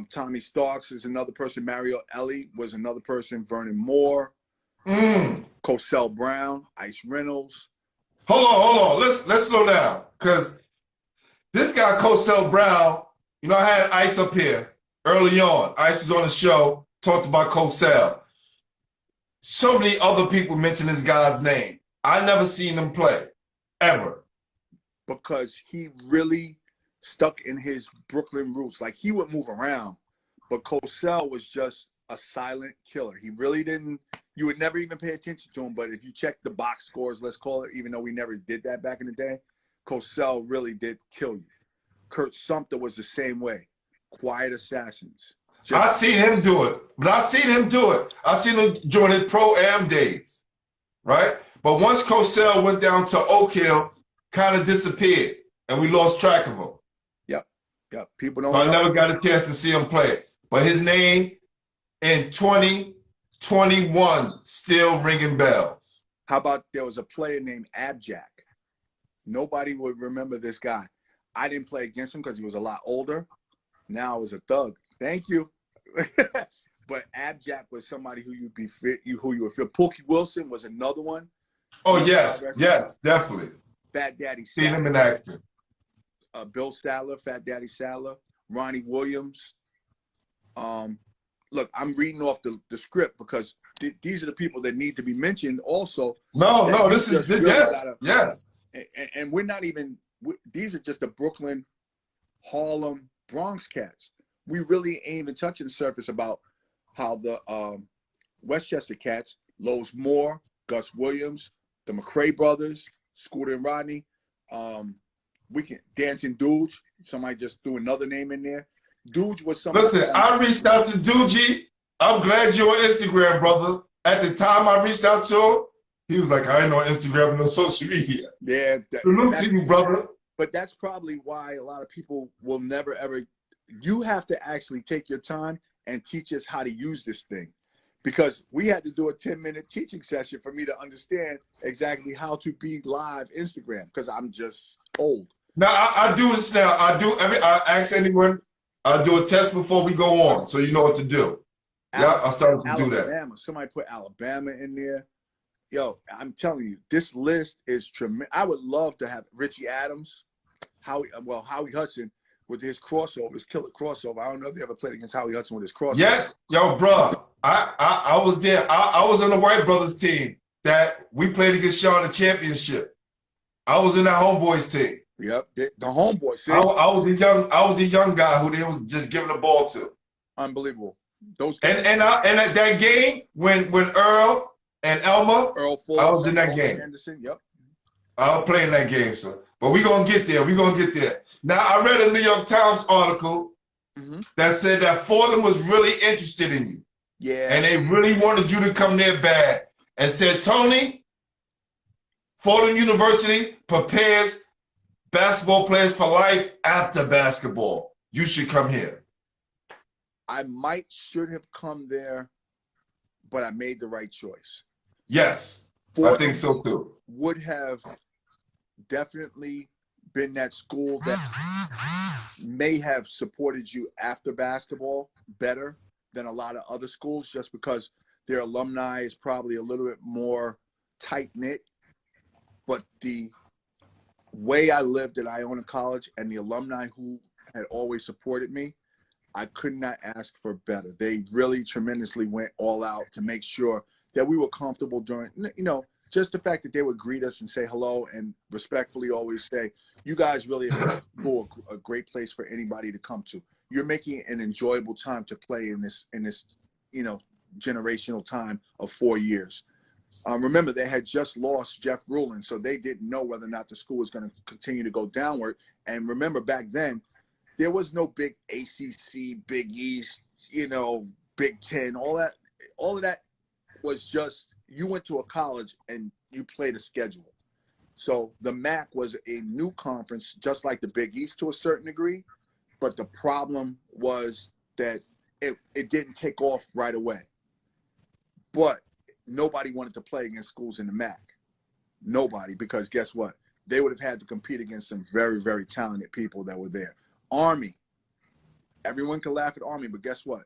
Tommy Starks is another person. Mario Ellie was another person. Vernon Moore, Cosell Brown, Ice Reynolds. Hold on. Let's slow down, because this guy Cosell Brown, you know, I had Ice up here early on. Ice was on the show, talked about Cosell. So many other people mention this guy's name. I never seen him play, ever. Because he really stuck in his Brooklyn roots. Like, he would move around, but Cosell was just a silent killer. He really didn't, you would never even pay attention to him, but if you check the box scores, let's call it, even though we never did that back in the day, Cosell really did kill you. Kurt Sumter was the same way. Quiet assassins. I seen him do it, but I seen him during his pro-am days, right? But once Cosell went down to Oak Hill, kind of disappeared, and we lost track of him. Yep. People don't. So I never got a chance to see him play. But his name in 2021 still ringing bells. How about there was a player named Abjack? Nobody would remember this guy. I didn't play against him because he was a lot older. Now I was a thug. Thank you. But Abjack was somebody who you would feel. Pookie Wilson was another one. Oh yes, definitely. Fat Daddy Seen him in Sadler, action. Bill Sadler, Fat Daddy Sadler, Ronnie Williams. Look, I'm reading off the script because these are the people that need to be mentioned also. No, this is yes. And we're not even, these are just the Brooklyn, Harlem, Bronx cats. We really ain't even touching the surface about how the Westchester cats, Lowe's Moore, Gus Williams, the McCrae brothers, Scooter and Rodney, Dancing Dooge. Somebody just threw another name in there. Dooge was somebody. Listen, I reached out to Doogie. I'm glad you're on Instagram, brother. At the time I reached out to him, he was like, I ain't on Instagram and no social media. Yeah. Salute to you, brother. But that's probably why a lot of people will never, ever, you have to actually take your time and teach us how to use this thing. Because we had to do a 10-minute teaching session for me to understand exactly how to be live Instagram, because I'm just old. Now, I do this now. I ask anyone, I do a test before we go on, so you know what to do. Yeah, I started to do that. Somebody put Alabama in there. Yo, I'm telling you, this list is tremendous. I would love to have Richie Adams, Howie Hudson with his crossover, his killer crossover. I don't know if they ever played against Howie Hudson with his crossover. Yeah, yo, bro, I was there. I was on the White Brothers team that we played against Shaw in the championship. I was in that Homeboys team. Yep, the Homeboys. See? I was the young guy who they was just giving the ball to. Unbelievable. Those guys. And at that game when Earl and Elmer, Ford, I was in that game. Anderson, yep. I was playing that game, sir. But we're gonna get there. We're gonna get there. Now I read a New York Times article that said that Fordham was really interested in you. Yeah. And they really wanted you to come there bad. And said, Tony, Fordham University prepares basketball players for life after basketball. You should come here. I should have come there, but I made the right choice. Yes, Fordham I think so too. Would have definitely been that school that may have supported you after basketball better than a lot of other schools, just because their alumni is probably a little bit more tight-knit. But the way I lived at Iona College and the alumni who had always supported me, I could not ask for better. They really tremendously went all out to make sure that we were comfortable during, just the fact that they would greet us and say hello and respectfully always say, you guys really are a great place for anybody to come to. You're making it an enjoyable time to play in this, generational time of 4 years. Remember, they had just lost Jeff Rulin, so they didn't know whether or not the school was going to continue to go downward. And remember, back then, there was no big ACC, Big East, Big Ten. All of that was just, you went to a college and you played a schedule. So the MAC was a new conference, just like the Big East to a certain degree. But the problem was that it didn't take off right away. But nobody wanted to play against schools in the MAC. Nobody, because guess what? they would have had to compete against some very, very talented people that were there. Army. Everyone can laugh at Army, but guess what?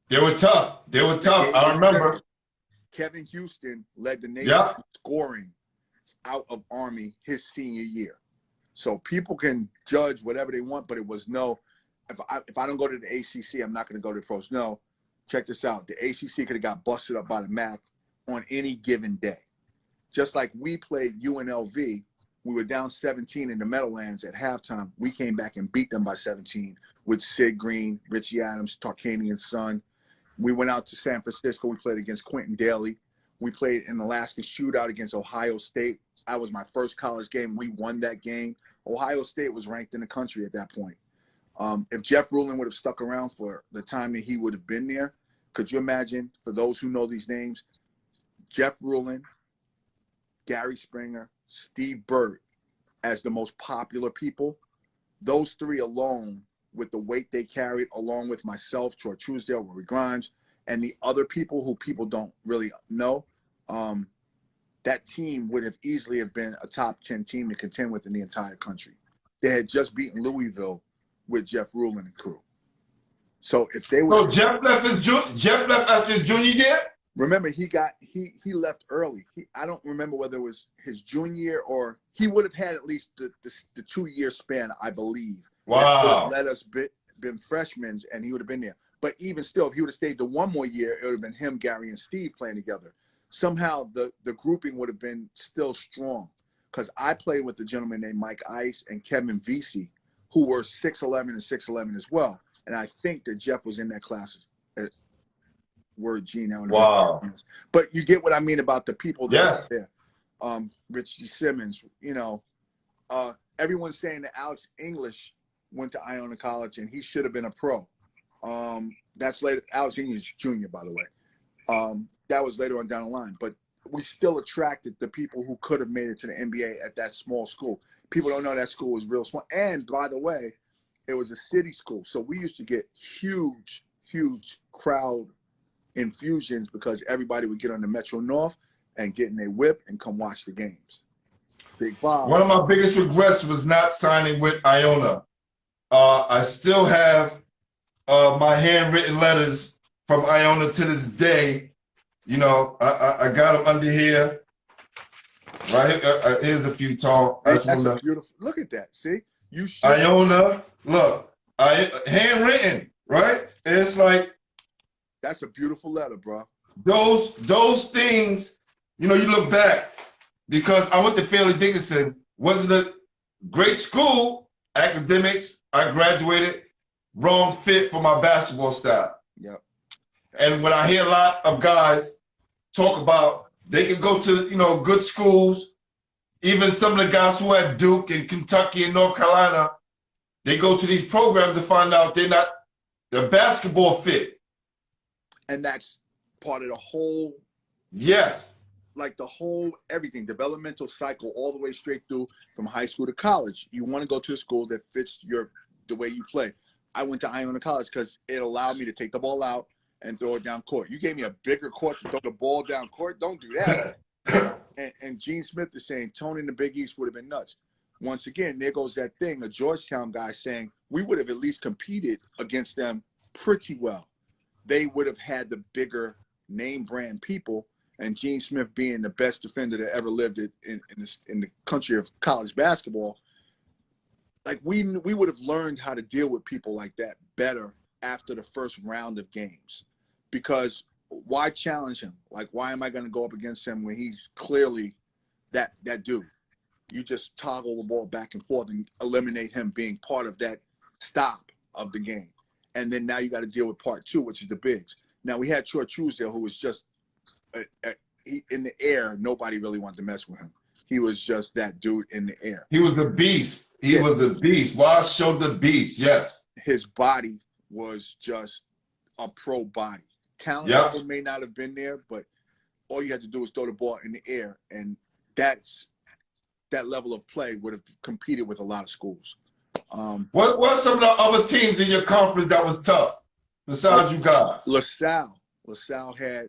They were tough. They were tough. I remember. Kevin Houston led the nation Yep. in scoring out of Army his senior year. So people can judge whatever they want, but it was no. If I don't go to the ACC, I'm not going to go to the pros. No, check this out. The ACC could have got busted up by the MAC on any given day. Just like we played UNLV, we were down 17 in the Meadowlands at halftime. We came back and beat them by 17 with Sid Green, Richie Adams, Tarkanian Son. We went out to San Francisco. We played against Quentin Daly. We played an Alaska shootout against Ohio State. That was my first college game. We won that game. Ohio State was ranked in the country at that point. If Jeff Ruland would have stuck around for the time that he would have been there, could you imagine, for those who know these names, Jeff Ruland, Gary Springer, Steve Burt as the most popular people, those three alone with the weight they carried, along with myself, Troy Truesdale, Rory Grimes, and the other people who people don't really know, that team would have easily have been a top 10 team to contend with in the entire country. They had just beaten Louisville with Jeff Ruland and crew. So if they were, So Jeff left after his junior year. remember he left early. I don't remember whether it was his junior year or he would have had at least the 2-year span, I believe. Wow. That would have let us been freshmen, and he would have been there. But even still, if he would have stayed the 1 more year, it would have been him, Gary, and Steve playing together. Somehow the grouping would have been still strong, because I played with a gentleman named Mike Ice and Kevin Vesey, who were 6'11" and 6'11" as well. And I think that Jeff was in that class. Word Gene. Wow. But you get what I mean about the people that Yeah. are there. Richie Simmons, everyone's saying that Alex English went to Iona College and he should have been a pro. That's later. Alex English Jr., by the way. That was later on down the line. But we still attracted the people who could have made it to the NBA at that small school. People don't know that school was real small. And by the way, it was a city school. So we used to get huge, huge crowd infusions because everybody would get on the Metro North and get in their whip and come watch the games. Big Bob. One of my biggest regrets was not signing with Iona. I still have my handwritten letters from Iona to this day. You know, I got them under here. Right here, here's a few tall. That's a beautiful. Look at that. See, you should. Iona, look, handwritten, right? And it's like that's a beautiful letter, bro. Those things, you know, you look back because I went to Fairleigh Dickinson. Wasn't a great school, academics. I graduated, wrong fit for my basketball style. Yep. And when I hear a lot of guys talk about they can go to, you know, good schools, even some of the guys who at Duke and Kentucky and North Carolina, they go to these programs to find out they're not the basketball fit. And that's part of the whole, yes, like the whole everything, developmental cycle all the way straight through from high school to college. You want to go to a school that fits the way you play. I went to Iona College because it allowed me to take the ball out and throw it down court. You gave me a bigger court to throw the ball down court. Don't do that. and Gene Smith is saying Tony in the Big East would have been nuts. Once again, there goes that thing, a Georgetown guy saying we would have at least competed against them pretty well. They would have had the bigger name brand people, and Gene Smith being the best defender that ever lived in the country of college basketball, like we would have learned how to deal with people like that better after the first round of games. Because why challenge him? Like, why am I going to go up against him when he's clearly that dude? You just toggle the ball back and forth and eliminate him being part of that stop of the game. And then now you got to deal with part two, which is the bigs. Now we had Troy Truesdale, who was just in the air. Nobody really wanted to mess with him. He was just that dude in the air. He was a beast. He was a beast. Wallace showed the beast. Yes. His body was just a pro body. Talent level may not have been there, but all you had to do was throw the ball in the air, and that level of play would have competed with a lot of schools. What were some of the other teams in your conference that was tough besides you guys? LaSalle had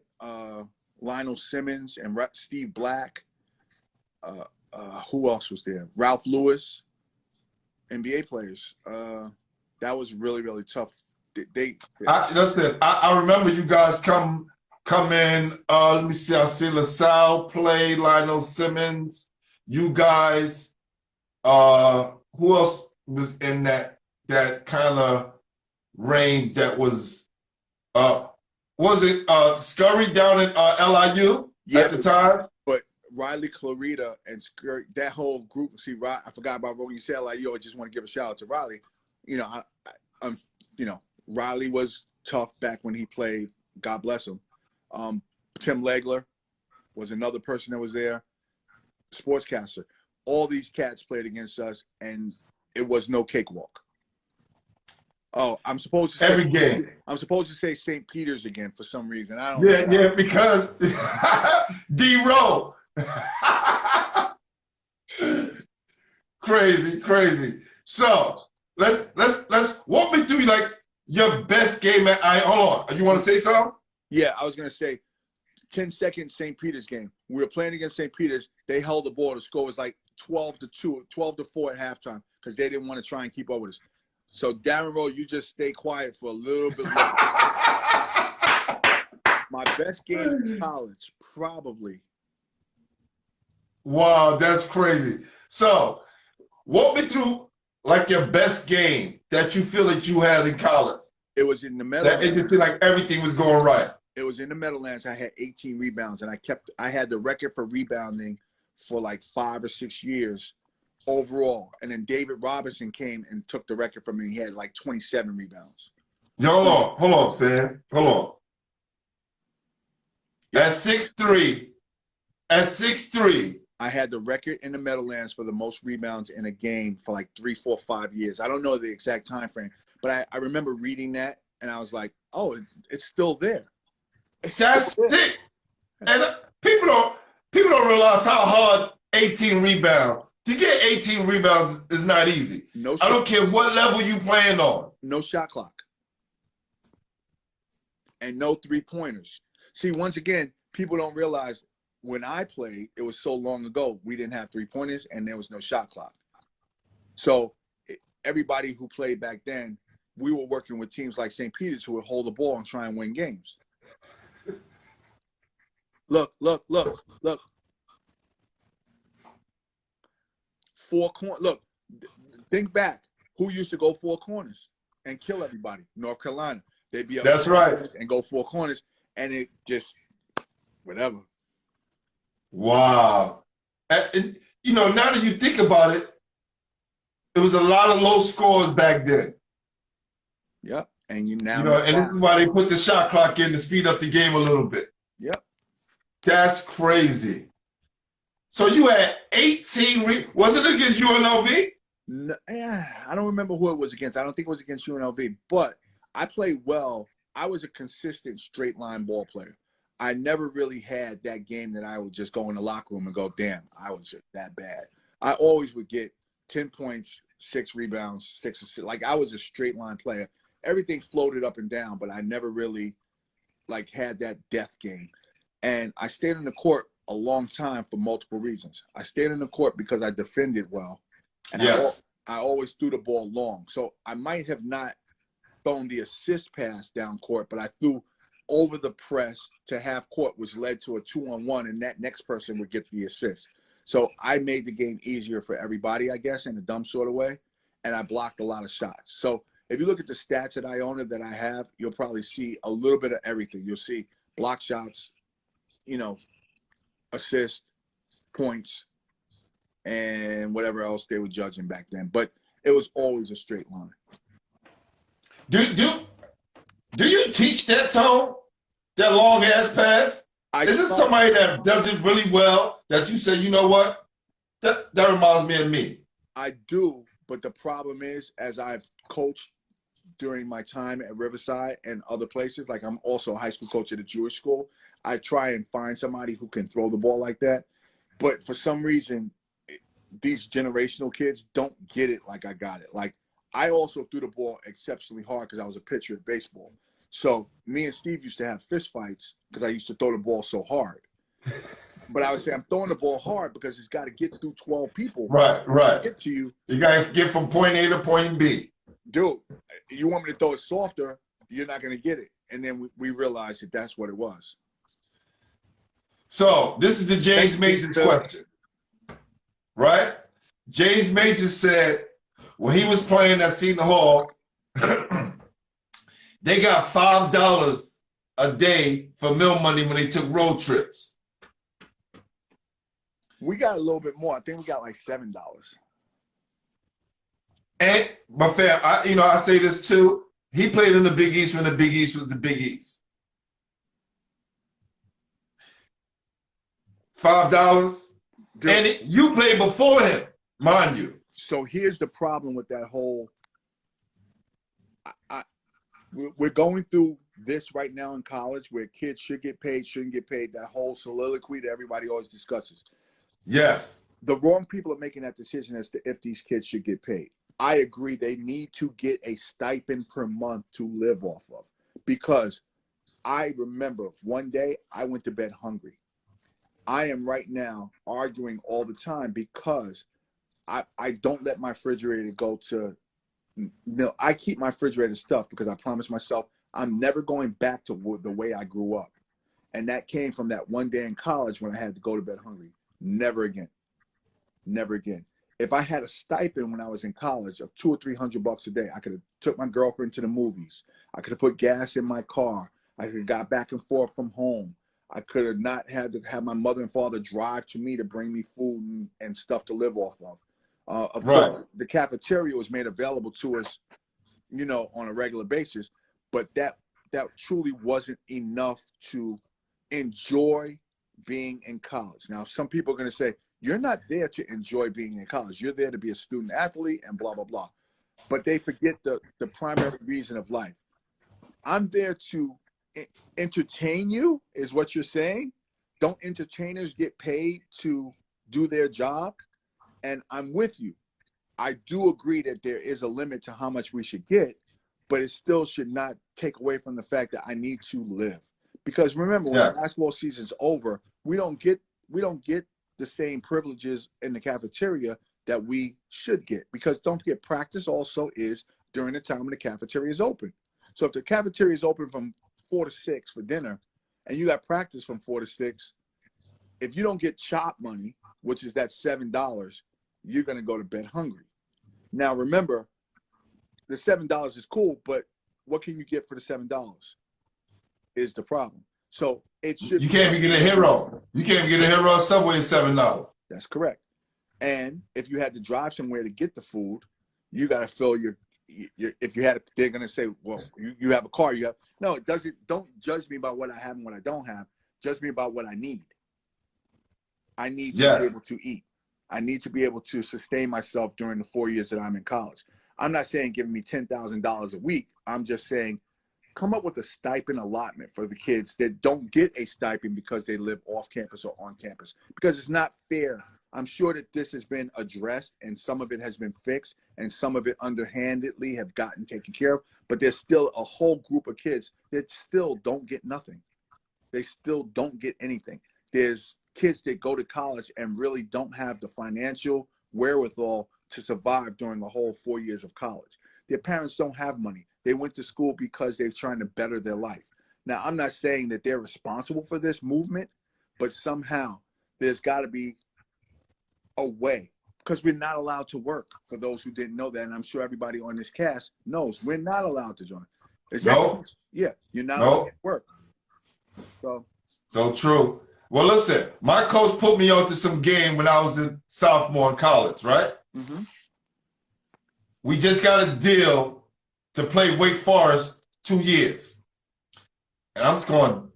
Lionel Simmons and Steve Black. Who else was there? Ralph Lewis, NBA players. That was really, really tough. Listen, I remember you guys come in. Let me see. I see LaSalle play, Lionel Simmons. You guys. Who else was in that kind of range? That was it Scurry down at LIU at the time? But Riley Clarita and Scurry, that whole group. See, I forgot about when you said LIU. I just want to give a shout out to Riley. You know, Riley was tough back when he played. God bless him. Tim Legler was another person that was there. Sportscaster. All these cats played against us, and it was no cakewalk. Oh, I'm supposed to say every game. I'm supposed to say St. Peter's again for some reason. I don't know. Yeah, because D-Row. Crazy. So let's walk me through like your best game at hold on. You want to say something? Yeah, I was gonna say 10-second St. Peter's game. We were playing against St. Peter's. They held the ball. The score was like 12-2, 12-4 at halftime because they didn't want to try and keep up with us. So Darren Rowe, you just stay quiet for a little bit longer. My best game in college, probably. Wow, that's crazy. So walk me through like your best game that you feel that you had in college. It was in the Meadowlands. It just feel like everything was going right. It was in the Meadowlands. I had 18 rebounds, and I had the record for rebounding for like 5 or 6 years overall. And then David Robinson came and took the record from me. He had like 27 rebounds. Yo, hold on, man. Hold on. Yeah. At 6'3", I had the record in the Meadowlands for the most rebounds in a game for like 3, 4, 5 years. I don't know the exact time frame, but I remember reading that, and I was like, oh, it's still there. That's it. And people don't realize how hard 18 rebounds. To get 18 rebounds is not easy. I don't care what level you playing on. No shot clock. And no three-pointers. See, once again, people don't realize when I played, it was so long ago, we didn't have three-pointers and there was no shot clock. So everybody who played back then, we were working with teams like St. Peter's who would hold the ball and try and win games. Look. 4 corners. Look, think back. Who used to go 4 corners and kill everybody? North Carolina. They'd be up. That's right. And go 4 corners, and it just whatever. Wow. And, now that you think about it, it was a lot of low scores back then. Yep. And and this is why they put the shot clock in to speed up the game a little bit. Yep. That's crazy. So you had 18. Was it against UNLV? No, I don't remember who it was against. I don't think it was against UNLV, but I played well. I was a consistent straight line ball player. I never really had that game that I would just go in the locker room and go, damn, I was just that bad. I always would get 10 points, 6 rebounds, 6 assists. Like I was a straight line player. Everything floated up and down, but I never really like had that death game. And I stayed in the court a long time for multiple reasons. I stayed in the court because I defended well. And yes. I always threw the ball long. So I might have not thrown the assist pass down court, but I threw over the press to half court, which led to a 2-on-1, and that next person would get the assist. So I made the game easier for everybody, I guess, in a dumb sort of way, and I blocked a lot of shots. So if you look at the stats at Iona that I have, you'll probably see a little bit of everything. You'll see block shots, assist, points, and whatever else they were judging back then. But it was always a straight line. Do you teach that tone? That long ass pass? Is this somebody that does it really well that you say, you know what? That reminds me of me. I do, but the problem is, as I've coached during my time at Riverside and other places, like I'm also a high school coach at a Jewish school, I try and find somebody who can throw the ball like that. But for some reason, these generational kids don't get it like I got it. Like I also threw the ball exceptionally hard because I was a pitcher at baseball. So me and Steve used to have fist fights because I used to throw the ball so hard. But I would say I'm throwing the ball hard because it's got to get through 12 people Right, to right. get to you. You gotta get from point A to point B. Dude, you want me to throw it softer, you're not going to get it. And then we realized that that's what it was. So this is the James Major question, right? James Major said when he was playing at Seton Hall, they got $5 a day for meal money when they took road trips. We got a little bit more. I think we got like $7. And my fam, I say this too. He played in the Big East when the Big East was the Big East. $5, Dude. and you played before him, mind you. So here's the problem with that whole. We're going through this right now in college, where kids should get paid, shouldn't get paid. That whole soliloquy that everybody always discusses. Yes. The wrong people are making that decision as to if these kids should get paid. I agree they need to get a stipend per month to live off of, because I remember one day I went to bed hungry. I am right now arguing all the time because I don't let my refrigerator go to, I keep my refrigerator stuffed because I promised myself I'm never going back to the way I grew up. And that came from that one day in college when I had to go to bed hungry. Never again. Never again. If I had a stipend when I was in college of $200 or $300 a day, I could have took my girlfriend to the movies. I could have put gas in my car. I could have got back and forth from home. I could have not had to have my mother and father drive to me to bring me food and stuff to live off of. Of course, the cafeteria was made available to us, on a regular basis, but that truly wasn't enough to enjoy being in college. Now, some people are going to say, you're not there to enjoy being in college. You're there to be a student athlete and blah, blah, blah. But they forget the primary reason of life. I'm there to entertain you, is what you're saying. Don't entertainers get paid to do their job? And I'm with you. I do agree that there is a limit to how much we should get, but it still should not take away from the fact that I need to live. Because remember, when the basketball season's over, we don't get the same privileges in the cafeteria that we should get. Because don't forget, practice also is during the time when the cafeteria is open. So if the cafeteria is open from 4 to 6 for dinner, and you got practice from 4 to 6, if you don't get chop money, which is that $7, you're going to go to bed hungry. Now, remember, the $7 is cool, but what can you get for the $7 is the problem. So it should. You can't even get a hero. You can't even get a hero Subway $7. That's correct. And if you had to drive somewhere to get the food, you got to fill your if you had, they're going to say, well, you have a car. No, it doesn't. Don't judge me by what I have and what I don't have. Judge me about what I need. I need to be able to eat. I need to be able to sustain myself during the 4 years that I'm in college. I'm not saying give me $10,000 a week. I'm just saying come up with a stipend allotment for the kids that don't get a stipend because they live off campus or on campus, because it's not fair. I'm sure that this has been addressed and some of it has been fixed and some of it underhandedly have gotten taken care of, but there's still a whole group of kids that still don't get nothing. They still don't get anything. There's kids that go to college and really don't have the financial wherewithal to survive during the whole 4 years of college. Their parents don't have money. They went to school because they're trying to better their life. Now, I'm not saying that they're responsible for this movement, but somehow there's got to be a way, because we're not allowed to work, for those who didn't know that, and I'm sure everybody on this cast knows we're not allowed to join. Yeah, you're not allowed to work. So true. Well, listen, my coach put me onto some game when I was a sophomore in college, right? Mm-hmm. We just got a deal to play Wake Forest 2 years. And I'm just going,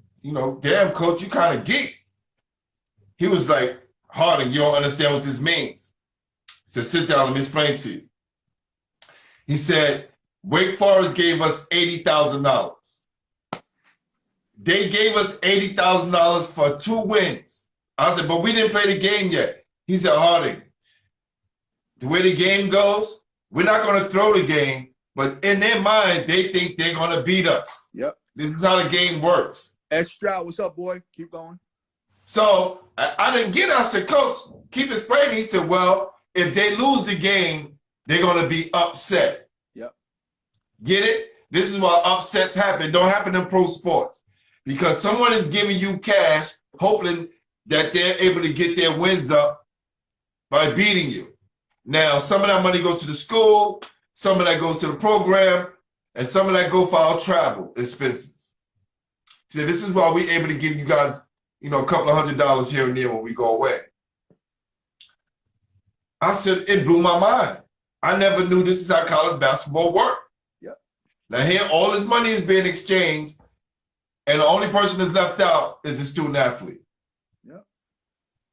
damn, coach, you kind of geek. He was like, Harding, you don't understand what this means. He said, sit down, let me explain to you. He said, Wake Forest gave us $80,000. They gave us $80,000 for 2 wins. I said, but we didn't play the game yet. He said, Harding, the way the game goes, we're not going to throw the game, but in their mind, they think they're going to beat us. Yep. This is how the game works. Ed Stroud, what's up, boy? Keep going. So I didn't get it. I said, Coach, keep explaining. He said, well, if they lose the game, they're going to be upset. Yep. Get it? This is why upsets happen. Don't happen in pro sports. Because someone is giving you cash, hoping that they're able to get their wins up by beating you. Now, some of that money goes to the school, some of that goes to the program, and some of that go for our travel expenses. So this is why we're able to give you guys, you know, a couple of $100 here and there when we go away. I said, it blew my mind. I never knew this is how college basketball worked. Yep. Now here, all this money is being exchanged, and the only person that's left out is the student athlete. Yep.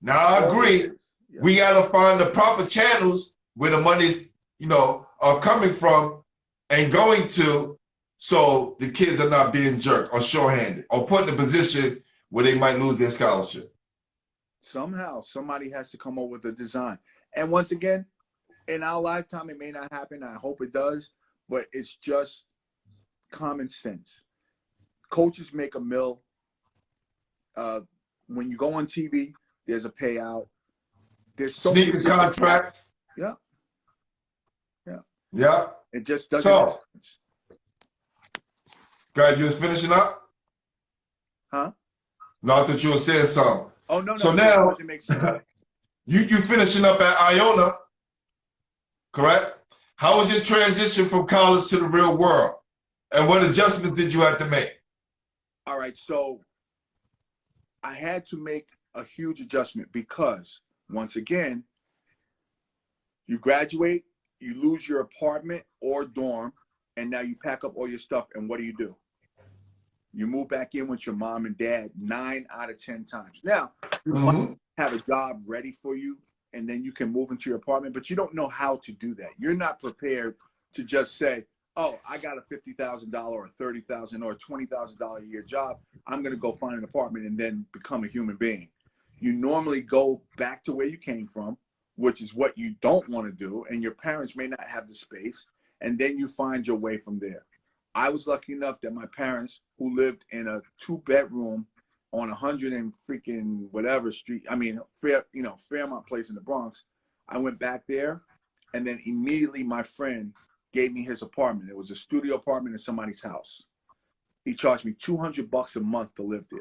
Now I agree, Yep. we got to find the proper channels where the money's, you know, are coming from and going to, so the kids are not being jerked or shorthanded or put in a position where they might lose their scholarship. Somehow, somebody has to come up with a design. And once again, in our lifetime, it may not happen. I hope it does, but it's just common sense. Coaches make a mill. When you go on TV, there's a payout. There's so Sneaker many contracts. Yeah. Yeah. Yeah. It just doesn't. So, Scott, you was finishing up? Huh? No, I thought you were saying something. Oh, no. So It now, doesn't make sense. you finishing up at Iona, correct? How was your transition from college to the real world? And what adjustments did you have to make? All right. So I had to make a huge adjustment because, once again, you graduate, you lose your apartment or dorm, and now you pack up all your stuff, and what do? You move back in with your mom and dad 9 out of 10 times. Now, you might have a job ready for you, and then you can move into your apartment, but you don't know how to do that. You're not prepared to just say, oh, I got a $50,000 or $30,000 or $20,000 a year job. I'm going to go find an apartment and then become a human being. You normally go back to where you came from, which is what you don't want to do, and your parents may not have the space, and then you find your way from there. I was lucky enough that my parents, who lived in a 2-bedroom on 100 and freaking whatever street, Fairmont Place in the Bronx, I went back there, and then immediately my friend gave me his apartment. It was a studio apartment in somebody's house. He charged me $200 a month to live there.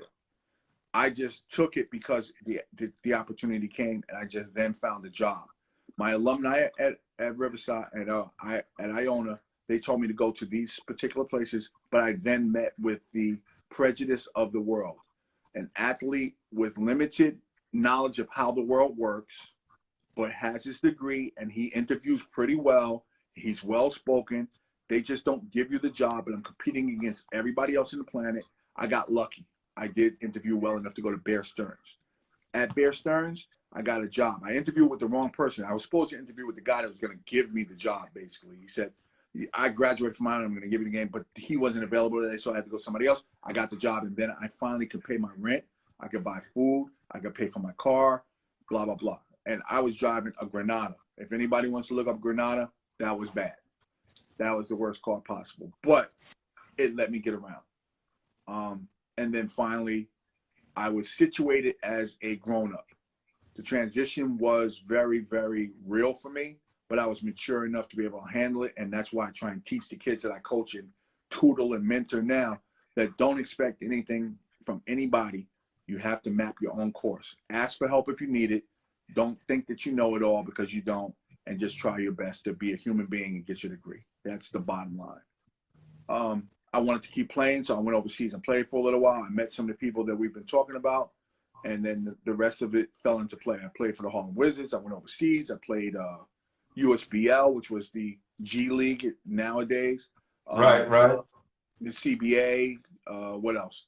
I just took it because the opportunity came, and I just then found a job. My alumni at Riverside, at Iona, they told me to go to these particular places, but I then met with the prejudice of the world. An athlete with limited knowledge of how the world works, but has his degree, and he interviews pretty well. He's well-spoken. They just don't give you the job, and I'm competing against everybody else on the planet. I got lucky. I did interview well enough to go to Bear Stearns. At Bear Stearns, I got a job. I interviewed with the wrong person. I was supposed to interview with the guy that was going to give me the job, basically. He said, I graduated from Iona, I'm going to give you the game, but he wasn't available today, so I had to go somebody else. I got the job, and then I finally could pay my rent. I could buy food. I could pay for my car, blah, blah, blah. And I was driving a Granada. If anybody wants to look up Granada, that was bad. That was the worst car possible. But it let me get around. And then finally, I was situated as a grown-up. The transition was very, very real for me, but I was mature enough to be able to handle it, and that's why I try and teach the kids that I coach and tutor and mentor now that don't expect anything from anybody. You have to map your own course. Ask for help if you need it. Don't think that you know it all, because you don't, and just try your best to be a human being and get your degree. That's the bottom line. I wanted to keep playing, so I went overseas and played for a little while. I met some of the people that we've been talking about, and then the rest of it fell into play. I played for the Harlem Wizards. I went overseas. I played USBL, which was the G League nowadays. Right. The CBA. What else?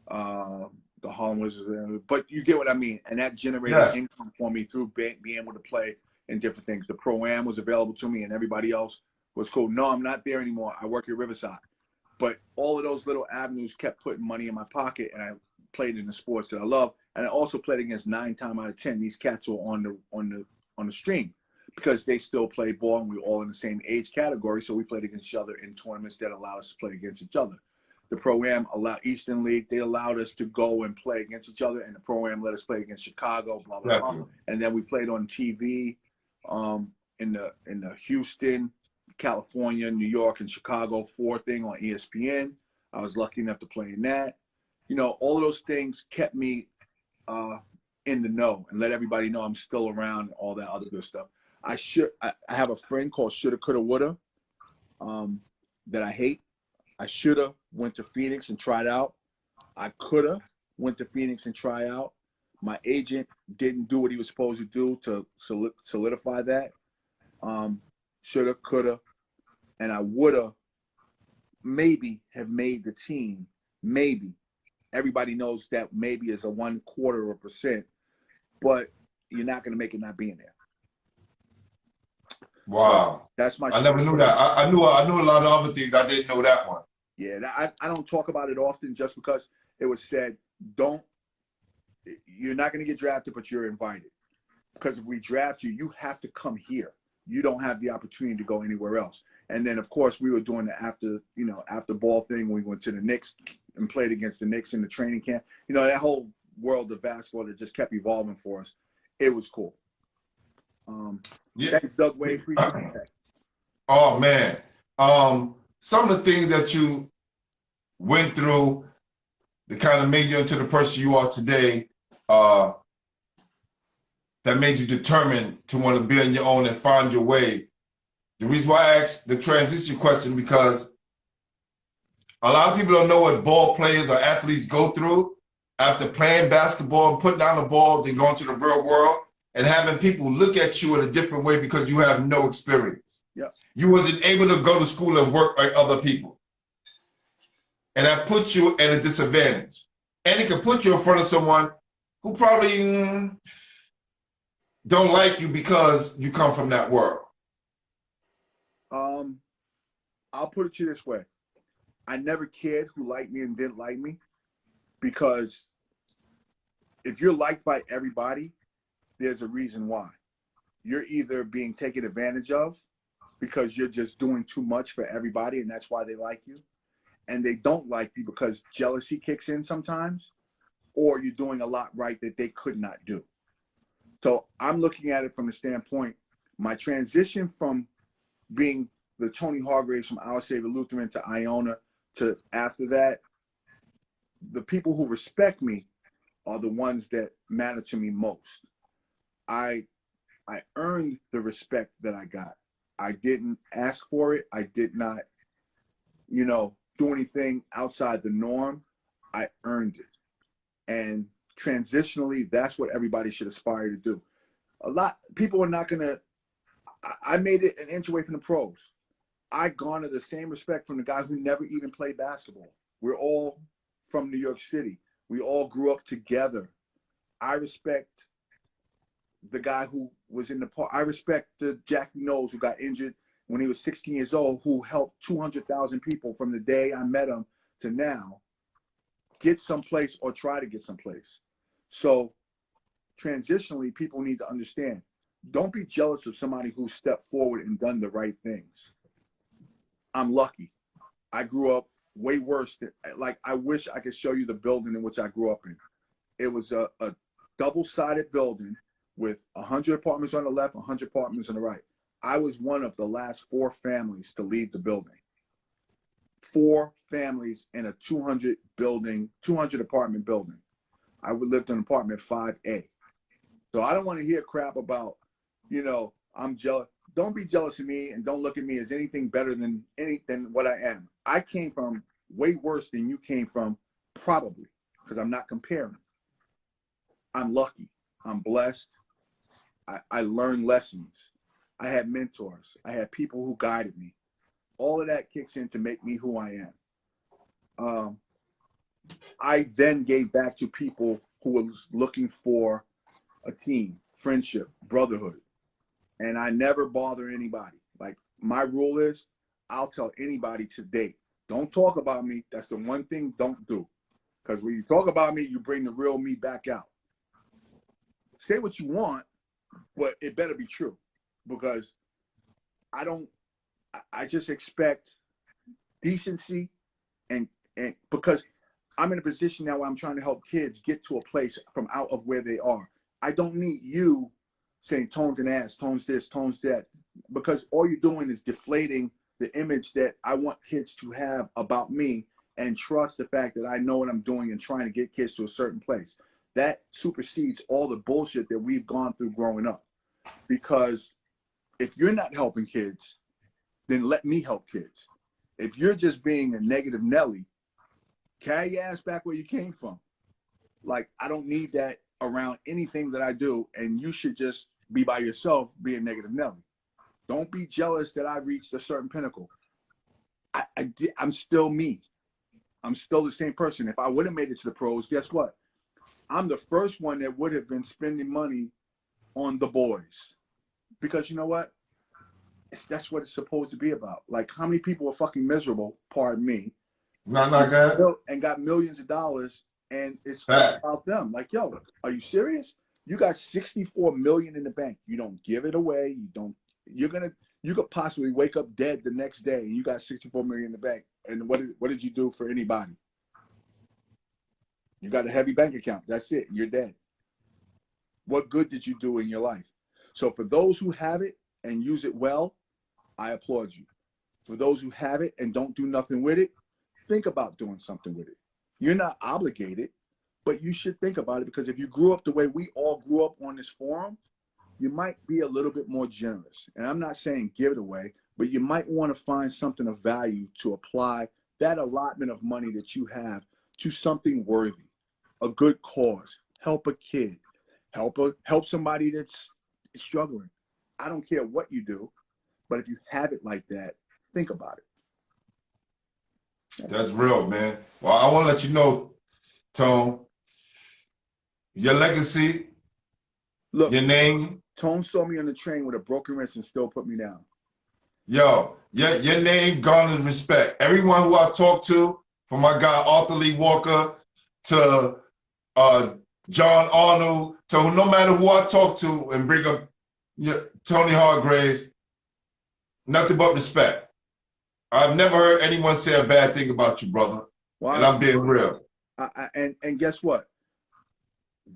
The Harlem Wizards. But you get what I mean. And that generated income for me through being able to play in different things. The Pro-Am was available to me, and everybody else was cool. No, I'm not there anymore. I work at Riverside. But all of those little avenues kept putting money in my pocket, and I played in the sports that I love. And I also played against 9 times out of 10 these cats who are on the stream, because they still play ball, and we were all in the same age category. So we played against each other in tournaments that allowed us to play against each other. the Pro-Am allowed Eastern League. They allowed us to go and play against each other, and the Pro-Am let us play against Chicago, blah, blah, blah. And then we played on TV in the Houston, California, New York, and Chicago 4 thing on ESPN. I was lucky enough to play in that. You know, all of those things kept me in the know and let everybody know I'm still around and all that other good stuff. I have a friend called Shoulda, Coulda, Woulda that I hate. I shoulda went to Phoenix and tried out. I coulda went to Phoenix and tried out. My agent didn't do what he was supposed to do to solidify that. Shoulda, coulda, and I woulda maybe have made the team. Maybe. Everybody knows that maybe is a 0.25%, but you're not going to make it not being there. Wow. So that's my. I never knew that. I knew a lot of other things. I didn't know that one. Yeah, I don't talk about it often just because it was said, you're not going to get drafted, but you're invited. Because if we draft you, you have to come here. You don't have the opportunity to go anywhere else. And then, of course, we were doing the after ball thing. We went to the Knicks and played against the Knicks in the training camp. You know, that whole world of basketball that just kept evolving for us. It was cool. Thanks, Doug Wade. Appreciate that. Oh, man. Some of the things that you went through that kind of made you into the person you are today, that made you determined to want to be on your own and find your way. The reason why I asked the transition question, because a lot of people don't know what ball players or athletes go through after playing basketball and putting down the ball, then going to the real world and having people look at you in a different way because you have no experience. Yep. You wasn't able to go to school and work like other people. And that puts you at a disadvantage. And it can put you in front of someone who probably don't like you because you come from that world. I'll put it to you this way. I never cared who liked me and didn't like me, because if you're liked by everybody, there's a reason why. You're either being taken advantage of because you're just doing too much for everybody, and that's why they like you. And they don't like you because jealousy kicks in sometimes, or you're doing a lot right that they could not do. So I'm looking at it from the standpoint, my transition from being the Tony Hargraves from Our Savior Lutheran to Iona to after that, the people who respect me are the ones that matter to me most. I earned the respect that I got. I didn't ask for it. I did not, do anything outside the norm. I earned it. And transitionally, that's what everybody should aspire to do. A lot people are not gonna. I made it an inch away from the pros. I garner the same respect from the guy who never even played basketball. We're all from New York City. We all grew up together. I respect the guy who was in the park. I respect the Jackie Knowles who got injured when he was 16 years old, who helped 200,000 people from the day I met him to now get someplace or try to get someplace. So transitionally, people need to understand, don't be jealous of somebody who stepped forward and done the right things. I'm lucky. I grew up way worse than, I wish I could show you the building in which I grew up in. It was a double-sided building with 100 apartments on the left, 100 apartments on the right. I was one of the last 4 families to leave the building. 4 families in a 200 apartment building. I lived in apartment 5A. So I don't want to hear crap about, I'm jealous. Don't be jealous of me, and don't look at me as anything better than what I am. I came from way worse than you came from, probably, because I'm not comparing. I'm lucky. I'm blessed. I learned lessons. I had mentors. I had people who guided me. All of that kicks in to make me who I am. I then gave back to people who were looking for a team, friendship, brotherhood. And I never bother anybody. Like, my rule is, I'll tell anybody today, don't talk about me. That's the one thing don't do. Because when you talk about me, you bring the real me back out. Say what you want, but it better be true. Because I just expect decency and And because I'm in a position now where I'm trying to help kids get to a place from out of where they are. I don't need you saying Tone's an ass, Tone's this, Tone's that, because all you're doing is deflating the image that I want kids to have about me, and trust the fact that I know what I'm doing and trying to get kids to a certain place. That supersedes all the bullshit that we've gone through growing up. Because if you're not helping kids, then let me help kids. If you're just being a negative Nelly, carry your ass back where you came from. Like, I don't need that around anything that I do, and you should just be by yourself being negative Nelly. Don't be jealous that I reached a certain pinnacle. I'm still me. I'm still the same person. If I would have made it to the pros, guess what? I'm the first one that would have been spending money on the boys. Because you know what? That's what it's supposed to be about. Like, how many people are fucking miserable, pardon me, Not good. and got millions of dollars, and it's about them. Like, yo, are you serious? You got 64 million in the bank. You don't give it away. You could possibly wake up dead the next day and you got 64 million in the bank. And what did you do for anybody? You got a heavy bank account. That's it. You're dead. What good did you do in your life? So for those who have it and use it well, I applaud you. For those who have it and don't do nothing with it, think about doing something with it. You're not obligated, but you should think about it, because if you grew up the way we all grew up on this forum, you might be a little bit more generous. And I'm not saying give it away, but you might want to find something of value to apply that allotment of money that you have to something worthy, a good cause, help a kid, help somebody that's struggling. I don't care what you do, but if you have it like that, think about it. That's real, man. Well, I want to let you know, Tone, your legacy, Look, your name. Tone saw me on the train with a broken wrist and still put me down. Yo, your name garners respect. Everyone who I talk to, from my guy Arthur Lee Walker to John Arnold, to no matter who I talk to and bring up Tony Hargraves, nothing but respect. I've never heard anyone say a bad thing about you, brother. Wow. And I'm being real. And guess what?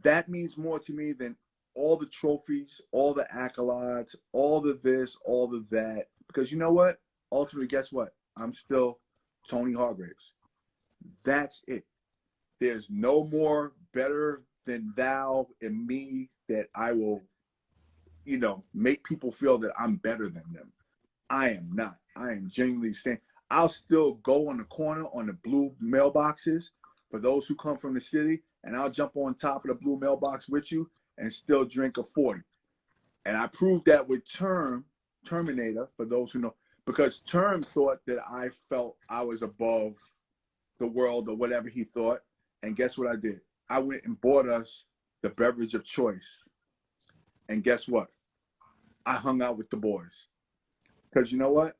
That means more to me than all the trophies, all the accolades, all the this, all the that. Because you know what? Ultimately, guess what? I'm still Tony Hargraves. That's it. There's no more better than thou and me that I will, make people feel that I'm better than them. I am not. I am genuinely saying, I'll still go on the corner on the blue mailboxes for those who come from the city, and I'll jump on top of the blue mailbox with you and still drink a 40. And I proved that with Terminator, for those who know, because Term thought that I felt I was above the world or whatever he thought. And guess what I did? I went and bought us the beverage of choice. And guess what? I hung out with the boys. Because you know what?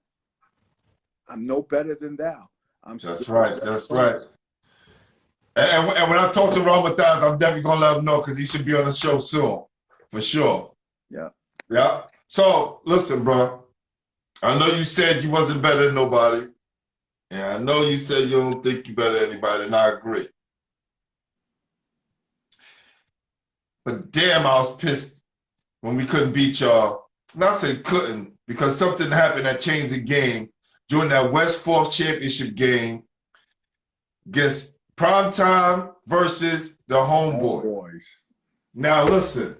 I'm no better than thou. That's right. That's right. And when I talk to Ron Matthias, I'm definitely going to let him know, because he should be on the show soon. For sure. Yeah. Yeah. So, listen, bro. I know you said you wasn't better than nobody. And I know you said you don't think you're better than anybody, and I agree. But damn, I was pissed when we couldn't beat y'all. Not say couldn't, because something happened that changed the game during that West 4th championship game against Primetime versus the Homeboys. Now listen,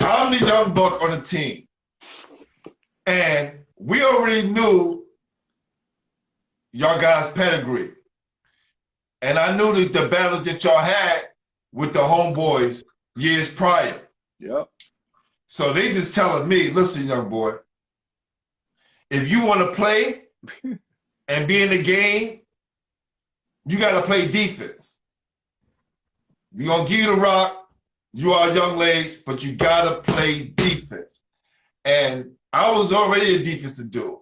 I'm the young buck on the team, and we already knew y'all guys' pedigree. And I knew the battles that y'all had with the Homeboys years prior. Yep. So they just telling me, listen, young boy, if you want to play and be in the game, you got to play defense. We're going to give you the rock. You are young legs, but you got to play defense. And I was already a defensive dude.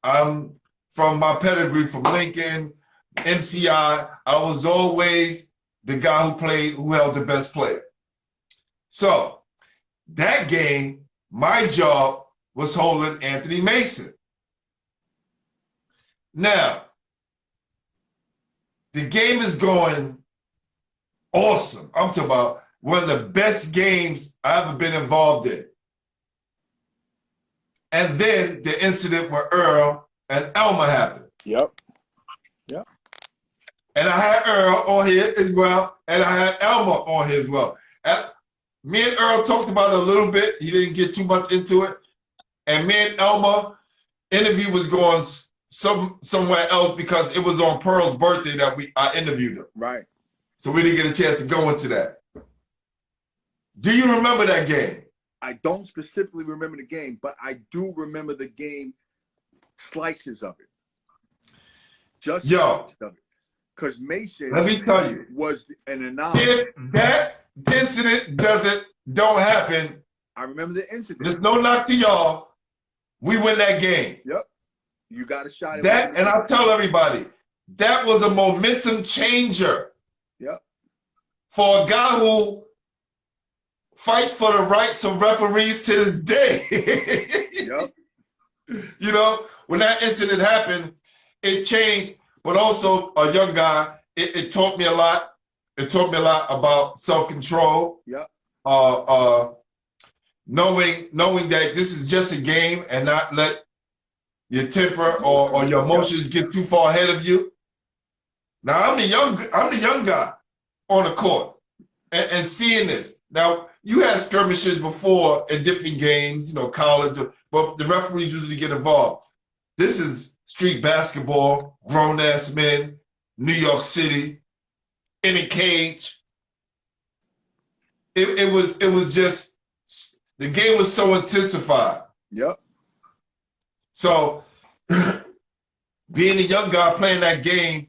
I'm from my pedigree from Lincoln, NCI. I was always the guy who held the best player. So that game, my job was holding Anthony Mason. Now, The game is going awesome. I'm talking about one of the best games I've ever been involved in. And then the incident with Earl and Elmer happened. Yep. And I had Earl on here as well, and I had Elmer on here as well. And me and Earl talked about it a little bit. He didn't get too much into it. And me and Elmer interview was going somewhere else because it was on Pearl's birthday that I interviewed her. Right. So we didn't get a chance to go into that. Do you remember that game? I don't specifically remember the game, but I do remember the game slices of it. Just Yo, slices of it. Because Mason, let me tell you, was an anomaly. if that incident don't happen, I remember the incident. there's no knock to y'all. We win that game. Yep. You got a shot at That, and I'll tell everybody, that was a momentum changer. Yep. For a guy who fights for the rights of referees to this day. Yep. You know, when that incident happened, it changed, but also a young guy, it taught me a lot. It taught me a lot about self-control. Yep. Knowing that this is just a game and not let your temper or your emotions get too far ahead of you. Now I'm the young guy on the court and seeing this. Now you had skirmishes before in different games, you know, college, but the referees usually get involved. This is street basketball, grown ass men, New York City, in a cage. It was just, the game was so intensified. Yep. So being a young guy playing that game,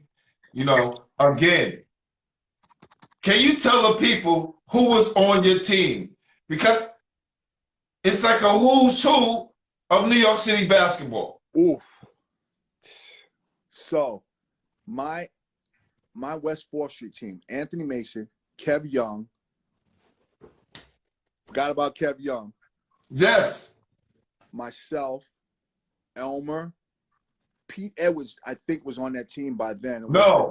you know, again, can you tell the people who was on your team? Because it's like a who's who of New York City basketball. Ooh. So my West 4th Street team, Anthony Mason, Kev Young. Forgot about Kev Young. Yes. Myself, Elmer, Pete Edwards, I think, was on that team by then. No,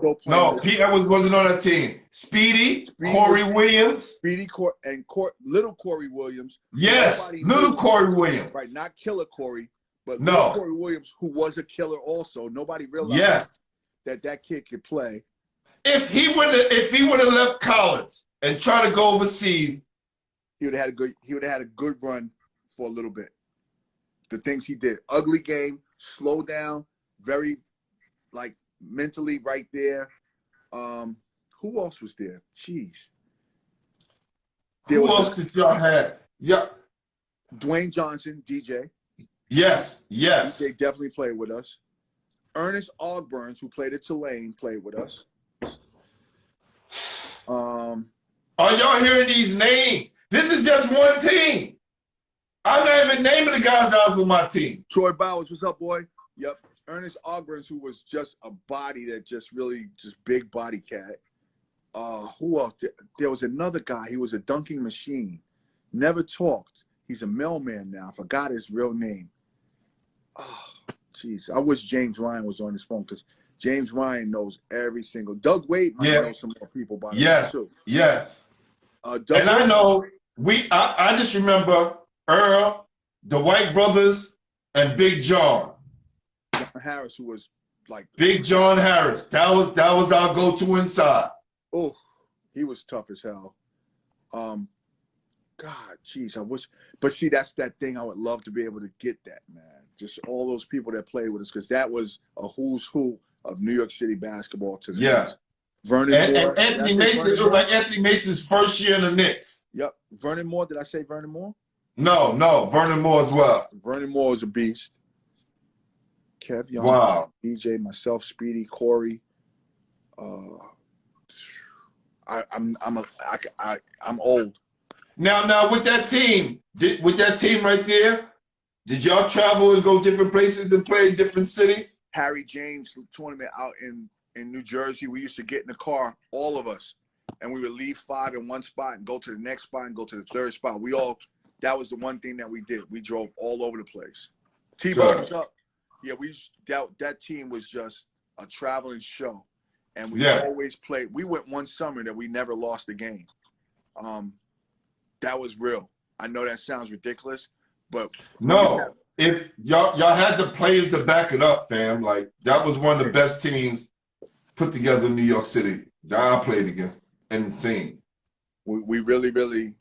Pete Edwards wasn't on that team. Speedy Corey Williams. Speedy and little Corey Williams. Yes, little Corey Williams. Right, not Killer Corey, but no. little Corey Williams, who was a killer also. Nobody realized that kid could play. If he would have left college and tried to go overseas, he would have had a good run for a little bit. The things he did. Ugly game, slow down, very like mentally right there. Who else was there? Jeez. Who else did y'all have? Yeah. Dwayne Johnson, DJ. Yes, yes. DJ definitely played with us. Ernest Ogburns, who played at Tulane, played with us. Are y'all hearing these names? This is just one team. I'm not even naming the guys that was on my team. Troy Bowers, what's up, boy? Yep. Ernest Ogburns, who was just a body that just big body cat. Who else? There was another guy. He was a dunking machine. Never talked. He's a mailman now. I forgot his real name. Oh, jeez. I wish James Ryan was on his phone because James Ryan knows every single. Doug Wade might know some more people by the way too. Yes. Doug and Wade, I know I just remember Earl, the White brothers, and Big John. John Harris, who was like Big John Harris. That was our go-to inside. Oh, he was tough as hell. God, jeez, I wish. But see, that's that thing. I would love to be able to get that, man. Just all those people that played with us, because that was a who's who of New York City basketball to the time. Vernon Moore. And Anthony Mason, it was like Anthony Mason's first year in the Knicks. Yep. Vernon Moore. Did I say Vernon Moore? No, Vernon Moore as well. Vernon Moore was a beast. Kev Young, wow. DJ, myself, Speedy, Corey. I'm old. Now with that team, right there, did y'all travel and go different places and play in different cities? Harry James tournament out in New Jersey. We used to get in the car, all of us, and we would leave 5 in one spot and go to the next spot and go to the third spot. That was the one thing that we did. We drove all over the place. T-Bone was up. Yeah, that team was just a traveling show. and we Yeah. always played. We went one summer that we never lost a game. That was real. I know that sounds ridiculous, but No, if y'all had the players to back it up, fam. Like that was one of the best teams put together in New York City that I played against and seen. we really, really,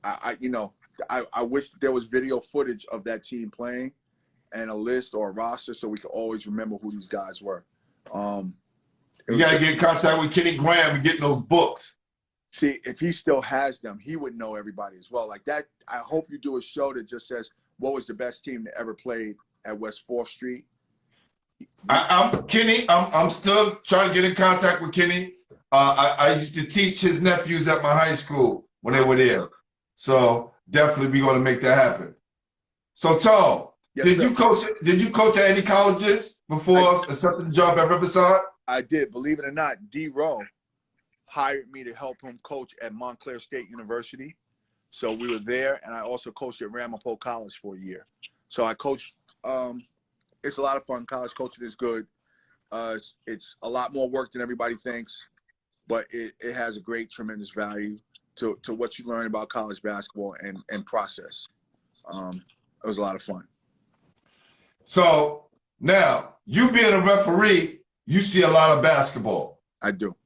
I wish there was video footage of that team playing and a list or a roster so we could always remember who these guys were. You gotta get in contact with Kenny Graham and get those books. See, if he still has them, he would know everybody as well. Like that, I hope you do a show that just says, what was the best team that ever played at West 4th Street? I'm still trying to get in contact with Kenny. I used to teach his nephews at my high school when they were there. So definitely we're gonna make that happen. So Tom, Yes, did sir. you coach at any colleges before accepting the job at Riverside? I did. Believe it or not, D-Row hired me to help him coach at Montclair State University. So we were there, and I also coached at Ramapo College for a year. So I coached. It's a lot of fun. College coaching is good. It's a lot more work than everybody thinks, but it has a great, tremendous value to what you learn about college basketball and process. It was a lot of fun. So now, you being a referee, you see a lot of basketball. I do.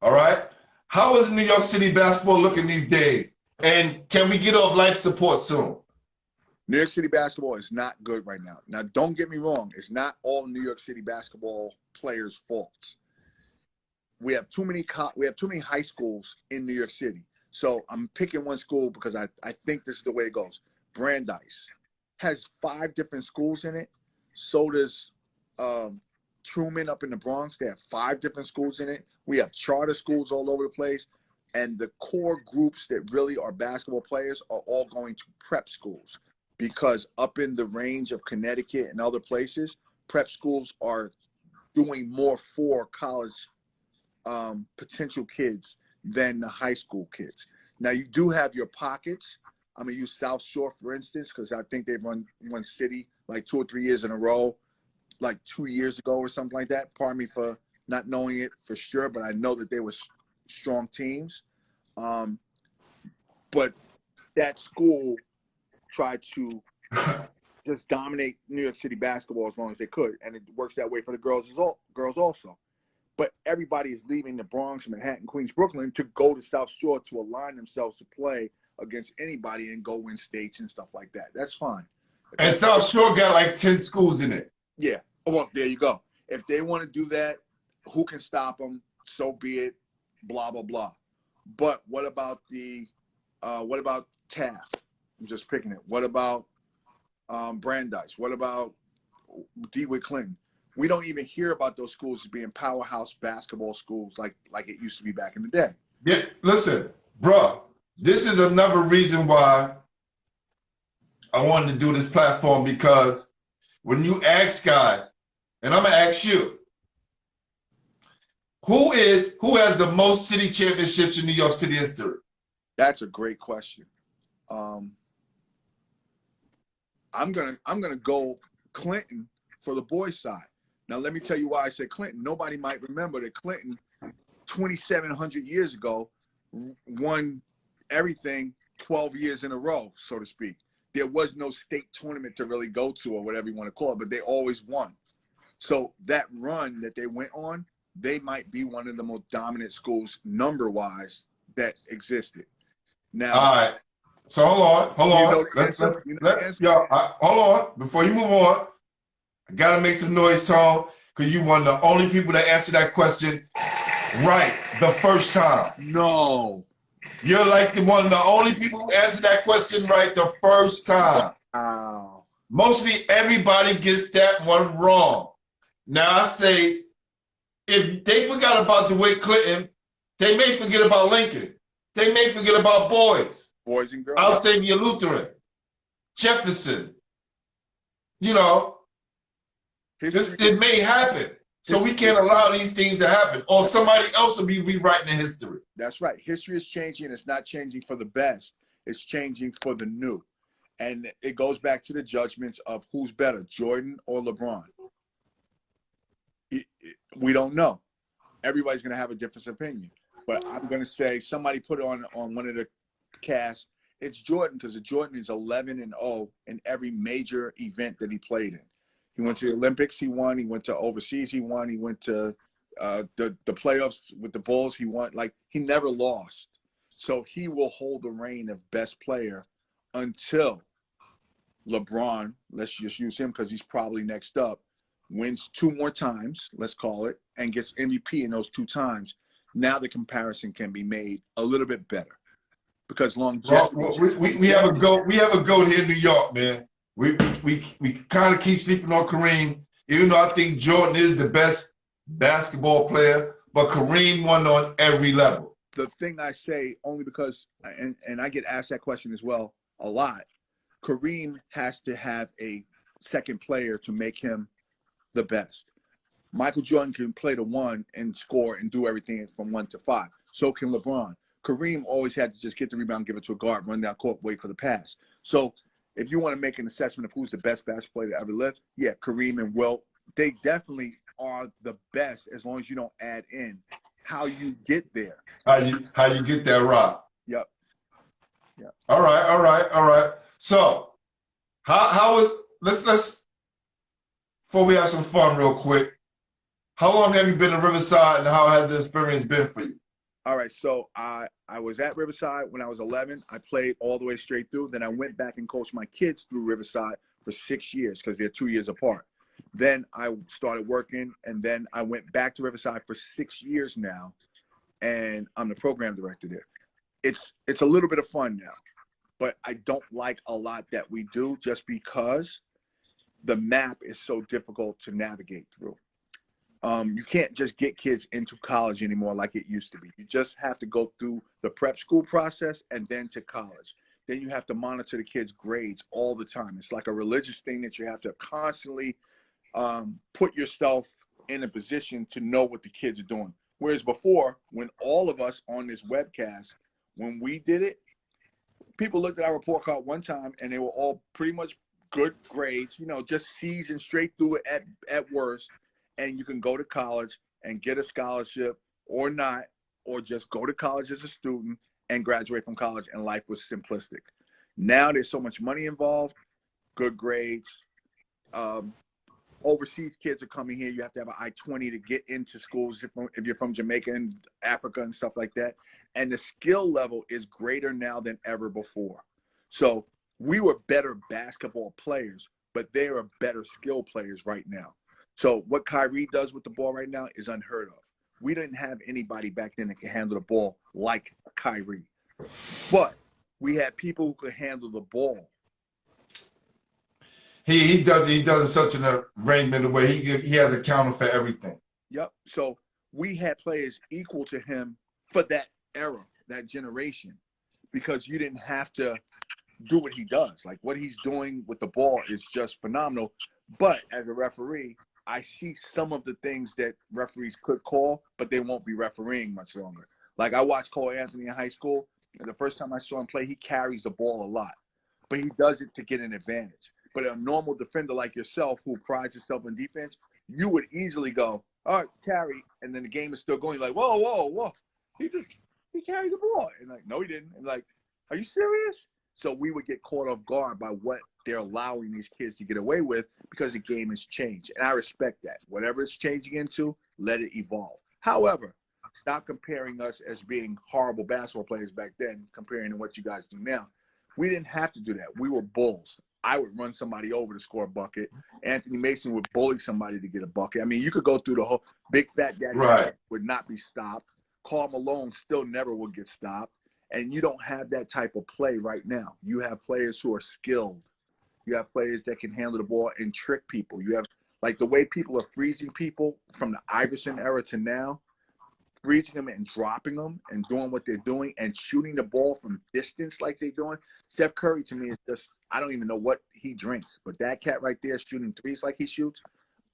All right? How is New York City basketball looking these days? And can we get off life support soon? New York City basketball is not good right now. Now, don't get me wrong. It's not all New York City basketball players' faults. We have too many high schools in New York City. So I'm picking one school because I think this is the way it goes. Brandeis has 5 different schools in it. So does Truman up in the Bronx. They have 5 different schools in it. We have charter schools all over the place. And the core groups that really are basketball players are all going to prep schools, because up in the range of Connecticut and other places, prep schools are doing more for college potential kids than the high school kids. Now, you do have your pockets. I'm going to use South Shore, for instance, because I think they've run one city like 2 or 3 years in a row, like 2 years ago or something like that. Pardon me for not knowing it for sure, but I know that they were strong teams. But that school tried to just dominate New York City basketball as long as they could, and it works that way for the girls also. But everybody is leaving the Bronx, Manhattan, Queens, Brooklyn to go to South Shore to align themselves to play against anybody and go win states and stuff like that. That's fine. And South Shore got like 10 schools in it. Yeah. Well, there you go. If they want to do that, who can stop them? So be it. Blah, blah, blah. But what about Taft? I'm just picking it. What about Brandeis? What about DeWitt Clinton? We don't even hear about those schools as being powerhouse basketball schools like it used to be back in the day. Yeah, listen, bruh, this is another reason why I wanted to do this platform, because when you ask guys, and I'm gonna ask you, who has the most city championships in New York City history? That's a great question. I'm gonna go Clinton for the boys' side. Now, let me tell you why I said Clinton. Nobody might remember that Clinton, 2,700 years ago, won everything 12 years in a row, so to speak. There was no state tournament to really go to, or whatever you want to call it, but they always won. So that run that they went on, they might be one of the most dominant schools number-wise that existed. Now, all right. So hold on. Hold on. Before you move on, I gotta make some noise, Tom, because you one of the only people that answered that question right the first time. No. You're like one of the only people who answered that question right the first time. Wow. Mostly everybody gets that one wrong. Now I say, if they forgot about DeWitt Clinton, they may forget about Lincoln. They may forget about Boys and girls. Alexandria Lutheran, Jefferson. You know, it may happen. So we can't allow these things to happen, or somebody else will be rewriting the history. That's right. History is changing. It's not changing for the best. It's changing for the new. And it goes back to the judgments of who's better, Jordan or LeBron. We don't know. everybody's going to have a different opinion. But I'm going to say somebody put it on one of the casts. It's Jordan, because Jordan is 11-0 in every major event that he played in. He went to the Olympics, he won. He went to overseas, he won. He went to the playoffs with the Bulls, he won. Like, he never lost. So he will hold the reign of best player until LeBron, let's just use him because he's probably next up, wins 2 more times, let's call it, and gets MVP in those 2 times. Now the comparison can be made a little bit better, because longevity. Well, we have a goat. We have a goat here in New York, man. We kind of keep sleeping on Kareem, even though I think Jordan is the best basketball player, but Kareem won on every level. The thing I say, only because, and I get asked that question as well a lot, Kareem has to have a second player to make him the best. Michael Jordan can play the 1 and score and do everything from 1 to 5. So can LeBron. Kareem always had to just get the rebound, give it to a guard, run down court, wait for the pass. So if you want to make an assessment of who's the best basketball player to ever live, yeah, Kareem and Wilt, they definitely are the best, as long as you don't add in how you get there. How you get that rock. Yep. All right. So how was let's before we have some fun real quick, how long have you been in Riverside, and how has the experience been for you? All right, so I was at Riverside when I was 11. I played all the way straight through. Then I went back and coached my kids through Riverside for 6 years, because they're 2 years apart. Then I started working, and then I went back to Riverside for 6 years now, and I'm the program director there. It's a little bit of fun now, but I don't like a lot that we do, just because the map is so difficult to navigate through. You can't just get kids into college anymore like it used to be. You just have to go through the prep school process and then to college. Then you have to monitor the kids' grades all the time. It's like a religious thing that you have to constantly put yourself in a position to know what the kids are doing. Whereas before, when all of us on this webcast, when we did it, people looked at our report card one time and they were all pretty much good grades, just C's and straight through it at worst. And you can go to college and get a scholarship or not, or just go to college as a student and graduate from college, and life was simplistic. Now there's so much money involved, good grades. Overseas kids are coming here. You have to have an I-20 to get into schools if you're from Jamaica and Africa and stuff like that. And the skill level is greater now than ever before. So we were better basketball players, but they are better skill players right now. So what Kyrie does with the ball right now is unheard of. We didn't have anybody back then that could handle the ball like Kyrie. But we had people who could handle the ball. He does it such an arrangement where he has a counter for everything. Yep. So we had players equal to him for that era, that generation, because you didn't have to do what he does. Like, what he's doing with the ball is just phenomenal. But as a referee, I see some of the things that referees could call, but they won't be refereeing much longer. Like, I watched Cole Anthony in high school, and the first time I saw him play, he carries the ball a lot. But he does it to get an advantage. But a normal defender like yourself, who prides yourself in defense, you would easily go, all right, carry, and then the game is still going. You're like, whoa. He carried the ball. And like, no, he didn't. And like, are you serious? So we would get caught off guard by what they're allowing these kids to get away with, because the game has changed. And I respect that. Whatever it's changing into, let it evolve. However, stop comparing us as being horrible basketball players back then, comparing to what you guys do now. We didn't have to do that. We were bulls. I would run somebody over to score a bucket. Anthony Mason would bully somebody to get a bucket. I mean, you could go through the whole big fat daddy would not be stopped. Karl Malone still never would get stopped. And you don't have that type of play right now. You have players who are skilled. You have players that can handle the ball and trick people. You have, like, the way people are freezing people from the Iverson era to now, freezing them and dropping them and doing what they're doing and shooting the ball from distance like they're doing. Steph Curry, to me, is just, I don't even know what he drinks. But that cat right there shooting threes like he shoots,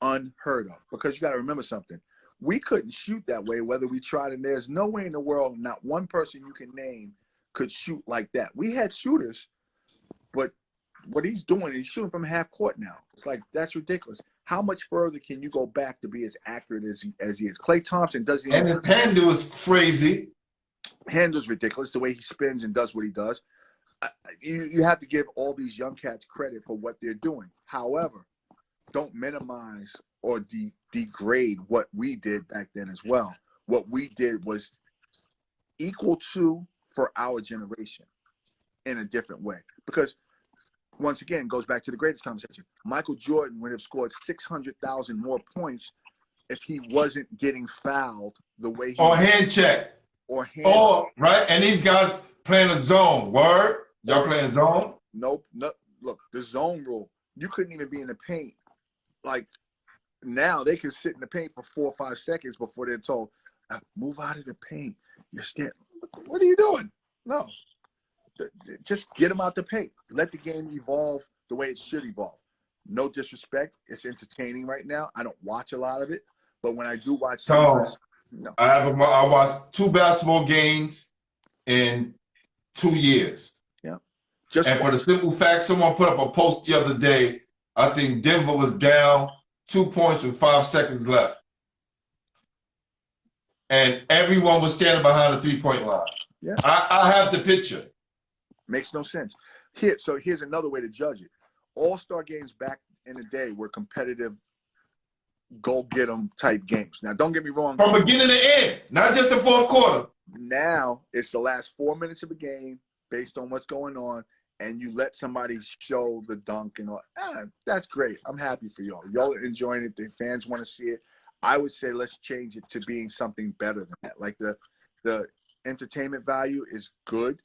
unheard of. Because you got to remember something. We couldn't shoot that way whether we tried, and there's no way in the world, not one person you can name could shoot like that. We had shooters, but what he's doing, he's shooting from half court now. It's like, that's ridiculous. How much further can you go back to be as accurate as he is? Klay Thompson doesn't And even his handle is crazy. handles ridiculous the way he spins and does what he does. You have to give all these young cats credit for what they're doing. However, don't minimize or degrade what we did back then as well. What we did was equal to for our generation in a different way. Because once again, goes back to the greatest conversation. Michael Jordan would have scored 600,000 more points if he wasn't getting fouled the way he Or hand check. or hand. Oh, right. And these guys playing a zone. Word? Y'all playing zone? Nope. No, look, the zone rule. You couldn't even be in the paint. Like now, they can sit in the paint for 4 or 5 seconds before they're told, "Move out of the paint. You're standing. What are you doing?" No. Just get them out the paint. Let the game evolve the way it should evolve. No disrespect. It's entertaining right now. I don't watch a lot of it, but when I do watch, So, no. I watched 2 basketball games in 2 years. Yeah. Just And for the simple fact, someone put up a post the other day. I think Denver was down 2 points with 5 seconds left. And everyone was standing behind the 3-point line. Yeah. I have the picture. Makes no sense. So here's another way to judge it. All-star games back in the day were competitive, go-get-'em type games. Now, don't get me wrong. From beginning to end, not just the fourth quarter. Now, it's the last 4 minutes of a game based on what's going on, and you let somebody show the dunk and all. That's great. I'm happy for y'all. Y'all are enjoying it. The fans want to see it. I would say let's change it to being something better than that. Like the entertainment value is good.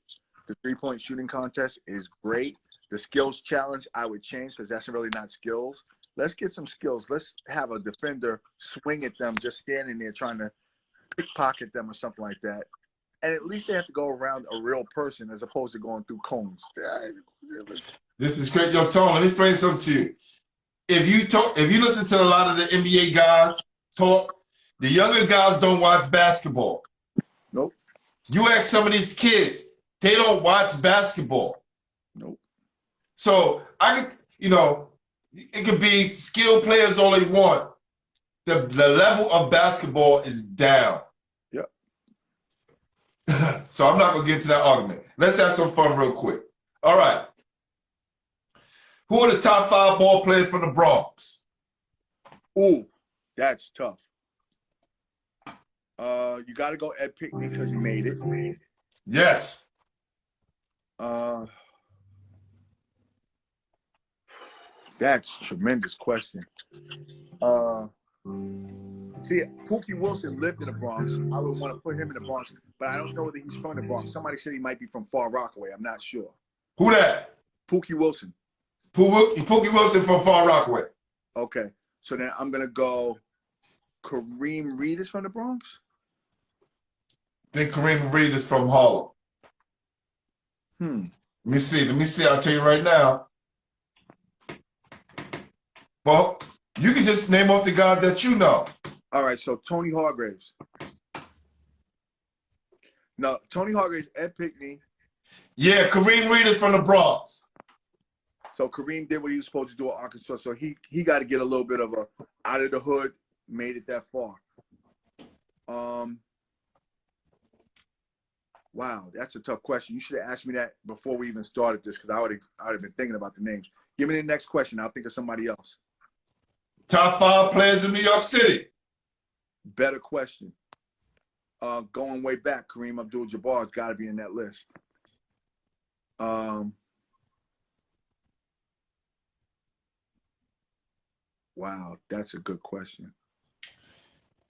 The 3-point shooting contest is great. The skills challenge I would change because that's really not skills. Let's get some skills. Let's have a defender swing at them just standing there trying to pickpocket them or something like that. And at least they have to go around a real person as opposed to going through cones. This is great. Yo, Tone, let me explain something to you. If you listen to a lot of the NBA guys talk, the younger guys don't watch basketball. Nope. You ask some of these kids, they don't watch basketball. Nope. So it could be skilled players all they want. The level of basketball is down. Yep. So I'm not gonna get into that argument. Let's have some fun real quick. All right. Who are the top 5 ball players from the Bronx? Ooh, that's tough. You got to go Ed Pinckney because he made it. Yes. That's a tremendous question. See, Pookie Wilson lived in the Bronx. I would want to put him in the Bronx, but I don't know whether he's from the Bronx. Somebody said he might be from Far Rockaway. I'm not sure. Who that? Pookie Wilson. Pookie Wilson from Far Rockaway. Okay, so then I'm gonna go. Kareem Reed is from the Bronx. Then Kareem Reed is from Harlem. Let me see. I'll tell you right now. Well, you can just name off the guys that you know. All right, so Tony Hargraves. No, Tony Hargraves, Ed Pinckney. Yeah, Kareem Reed is from the Bronx. So Kareem did what he was supposed to do at Arkansas. So he got to get a little bit of a out of the hood, made it that far. Wow, that's a tough question. You should have asked me that before we even started this because I would have been thinking about the names. Give me the next question. I'll think of somebody else. Top 5 players in New York City. Better question. Going way back, Kareem Abdul-Jabbar's got to be in that list. Wow, that's a good question.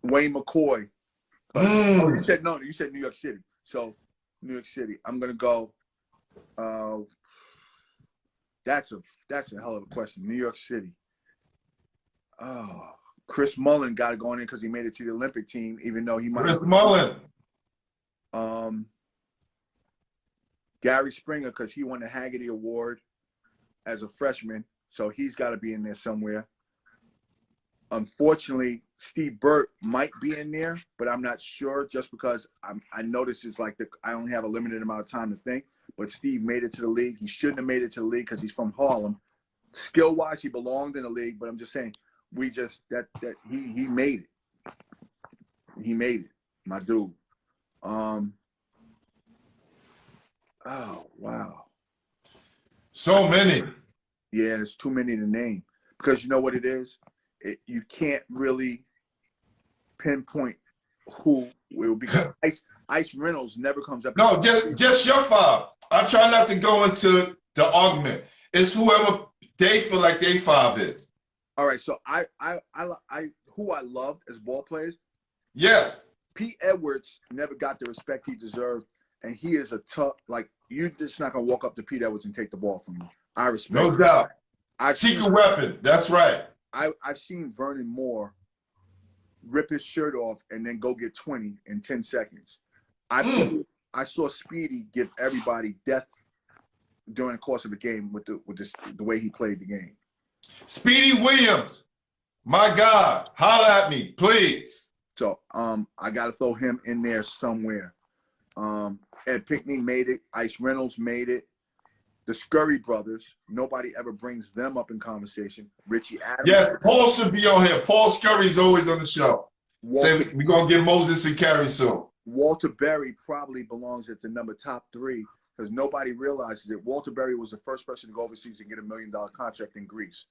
Wayne McCoy. Oh, you said no. You said New York City. So New York City. I'm gonna go. That's a hell of a question. New York City. Oh, Chris Mullin got to go in because he made it to the Olympic team, even though he might. Chris Mullin. Gary Springer because he won the Haggerty Award as a freshman, so he's got to be in there somewhere. Unfortunately, Steve Burt might be in there, but I'm not sure just because I notice it's like I only have a limited amount of time to think. But Steve made it to the league. He shouldn't have made it to the league because he's from Harlem. Skill-wise, he belonged in the league, but I'm just saying we just that he made it. He made it, my dude. Oh wow. So many. Yeah, there's too many to name because you know what it is. You can't really pinpoint who will because Ice Reynolds never comes up. No, just your 5. I try not to go into the argument. It's whoever they feel like their 5 is. All right, so I who I loved as ball players. Yes. Pete Edwards never got the respect he deserved, and he is a tough. Like you just not gonna walk up to Pete Edwards and take the ball from him. I respect. No him. doubt. Secret weapon. That's right. I've seen Vernon Moore rip his shirt off and then go get 20 in 10 seconds. I saw Speedy give everybody death during the course of the game with the way he played the game. Speedy Williams, my God, holla at me, please. So I got to throw him in there somewhere. Ed Pinckney made it. Ice Reynolds made it. The Scurry brothers, nobody ever brings them up in conversation. Richie Adams. Yes, Paul should be on here. Paul Scurry's always on the show. Say we're going to get Moses and Carey soon. Walter Berry probably belongs at the top 3 because nobody realizes that Walter Berry was the first person to go overseas and get $1 million contract in Greece.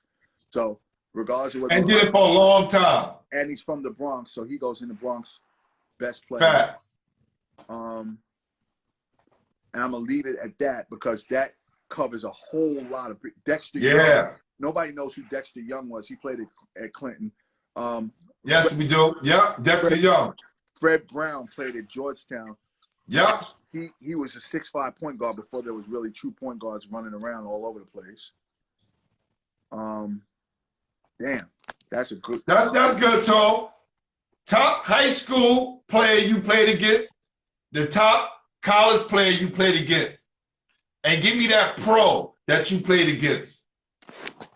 So regardless of what. And did it for a long time. And he's from the Bronx, so he goes in the Bronx best player. Facts. And I'm going to leave it at that because that covers a whole lot of Dexter Young. Nobody knows who Dexter Young was. He played at Clinton. Yes, we do. Yeah, Dexter Young. Fred Brown played at Georgetown. Yeah. He was a 6'5" point guard before there was really true point guards running around all over the place. Damn, that's a good. That's good, Tom. Top high school player you played against, the top college player you played against, and give me that pro that you played against.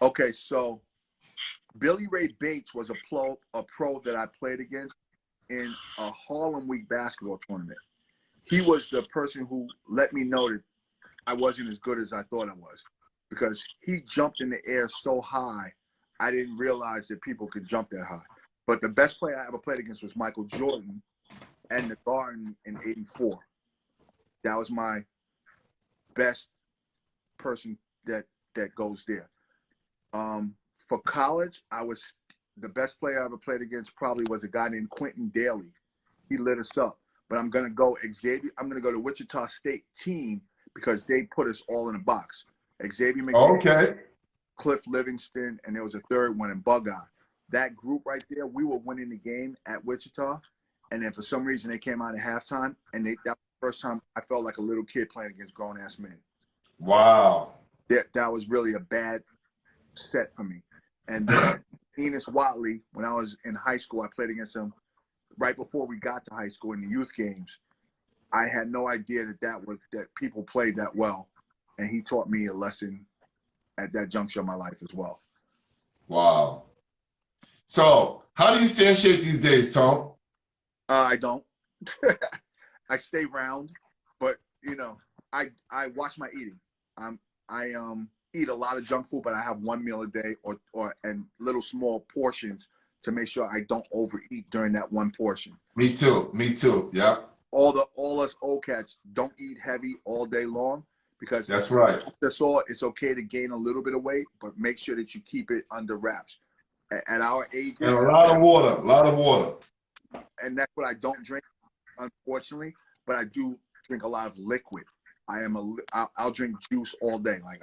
Okay, so Billy Ray Bates was a pro that I played against in a Harlem Week basketball tournament. He was the person who let me know that I wasn't as good as I thought I was because he jumped in the air so high, I didn't realize that people could jump that high. But the best player I ever played against was Michael Jordan and the Garden in '84. That was my best person that goes there. For college, the best player I ever played against probably was a guy named Quentin Daly. He lit us up. But I'm gonna go to Wichita State team because they put us all in a box. Xavier McDaniel, Cliff Livingston, and there was a third one in Bug Eye. That group right there, we were winning the game at Wichita, and then for some reason they came out at halftime, and that was the first time I felt like a little kid playing against grown-ass men. Wow. That was really a bad set for me. And then Enos Watley, when I was in high school, I played against him right before we got to high school in the youth games. I had no idea that people played that well, and he taught me a lesson at that juncture of my life as well. Wow. So, how do you stay in shape these days, Tom? I don't. I stay round, but I watch my eating. I eat a lot of junk food, but I have one meal a day and little small portions to make sure I don't overeat during that one portion. Me too. Yeah. All us old cats don't eat heavy all day long because that's right. That's all. It's okay to gain a little bit of weight, but make sure that you keep it under wraps. At our age, and a lot of water. And that's what I don't drink, unfortunately. But I do drink a lot of liquid. I'll drink juice all day. Like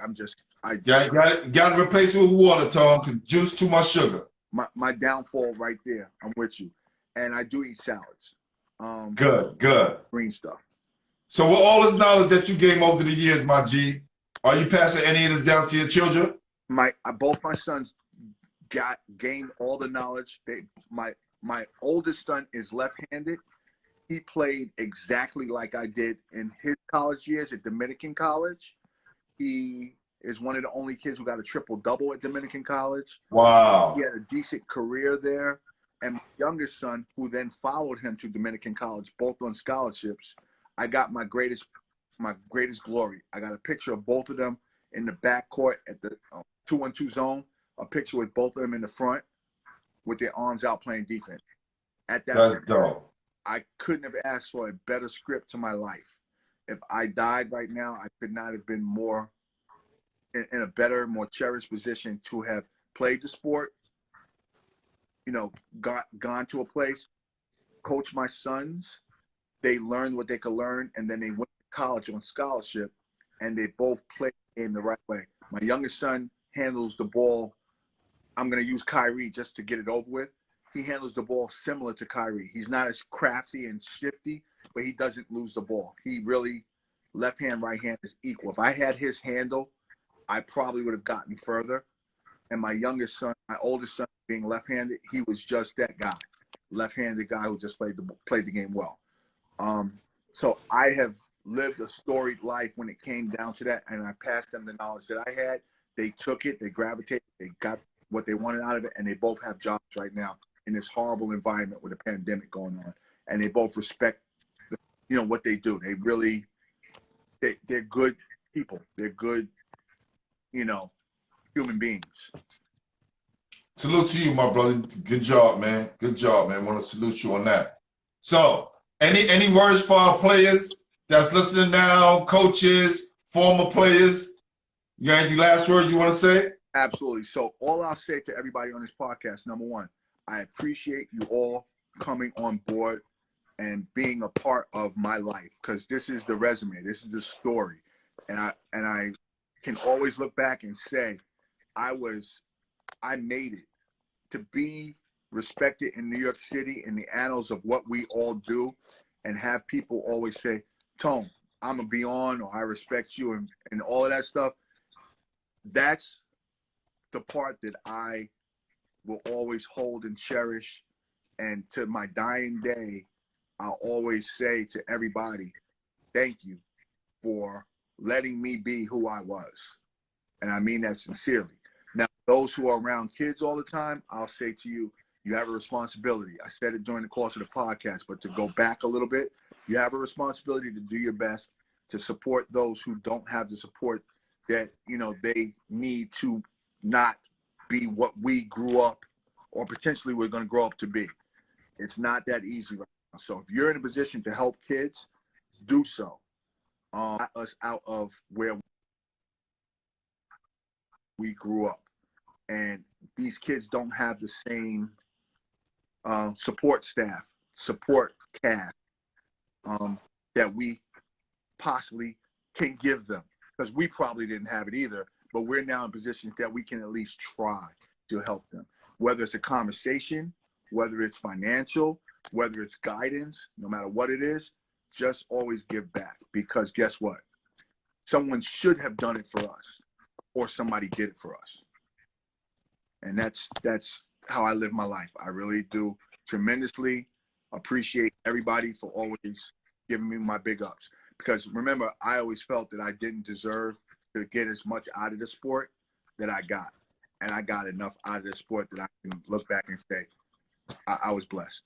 got to replace it with water, Tom, because juice too much sugar. My downfall right there. I'm with you, and I do eat salads. Good. Green stuff. So with all this knowledge that you gained over the years, my G, are you passing any of this down to your children? Both my sons gained all the knowledge. My oldest son is left-handed. He played exactly like I did in his college years at Dominican College. He is one of the only kids who got a triple-double at Dominican College. Wow. He had a decent career there. And my youngest son, who then followed him to Dominican College, both on scholarships, I got my greatest glory. I got a picture of both of them in the back court at the 2-1-2 zone, a picture with both of them in the front. with their arms out playing defense. At that That's point, dope. I couldn't have asked for a better script to my life. If I died right now, I could not have been more in a better, more cherished position to have played the sport, you know, gone to a place, coached my sons. They learned what they could learn, and then they went to college on scholarship, and they both played in the right way. My youngest son handles the ball. I'm going to use Kyrie just to get it over with. He handles the ball similar to Kyrie. He's not as crafty and shifty, but he doesn't lose the ball. He really, left hand, right hand is equal. If I had his handle, I probably would have gotten further. And my youngest son, my oldest son, being left-handed, he was just that guy, left-handed guy who just played the game well. So I have lived a storied life when it came down to that, and I passed them the knowledge that I had. They took it, they gravitated, they got what they wanted out of it, and they both have jobs right now in this horrible environment with a pandemic going on. And they both respect, what they do. They really, they're good people. They're good, human beings. Salute to you, my brother. Good job, man. Good job, man. Want to salute you on that. So, any words for our players that's listening now, coaches, former players? You got any last words you want to say? Absolutely. So all I'll say to everybody on this podcast, number one, I appreciate you all coming on board and being a part of my life, because this is the resume. This is the story. And I can always look back and say, I made it. To be respected in New York City in the annals of what we all do, and have people always say, Tone, I'm going to be on, or I respect you, and all of that stuff. That's the part that I will always hold and cherish. And to my dying day, I'll always say to everybody, thank you for letting me be who I was. And I mean that sincerely. Now, those who are around kids all the time, I'll say to you, you have a responsibility. I said it during the course of the podcast, but to go back a little bit, you have a responsibility to do your best to support those who don't have the support that, they need to not be what we grew up or potentially we're going to grow up to be. It's not that easy right now. So if you're in a position to help kids, do so. Us out of where we grew up. And these kids don't have the same support staff, support cast that we possibly can give them. Because we probably didn't have it either, but we're now in positions that we can at least try to help them. Whether it's a conversation, whether it's financial, whether it's guidance, no matter what it is, just always give back. Because guess what? Someone should have done it for us, or somebody did it for us. And that's how I live my life. I really do tremendously appreciate everybody for always giving me my big ups. Because remember, I always felt that I didn't deserve to get as much out of the sport that I got. And I got enough out of the sport that I can look back and say, I was blessed.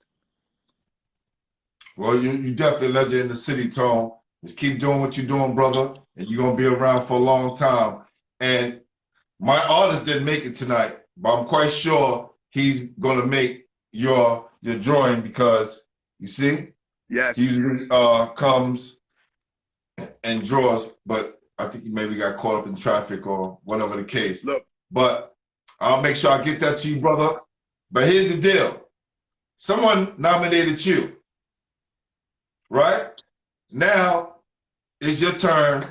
Well, you definitely a legend in the city, Tone. Just keep doing what you're doing, brother, and you're going to be around for a long time. And my artist didn't make it tonight, but I'm quite sure he's going to make your drawing, because, you see, yes, he usually comes and draws, but I think he maybe got caught up in traffic or whatever the case. Look, but I'll make sure I get that to you, brother. But here's the deal. Someone nominated you, right? Now it's your turn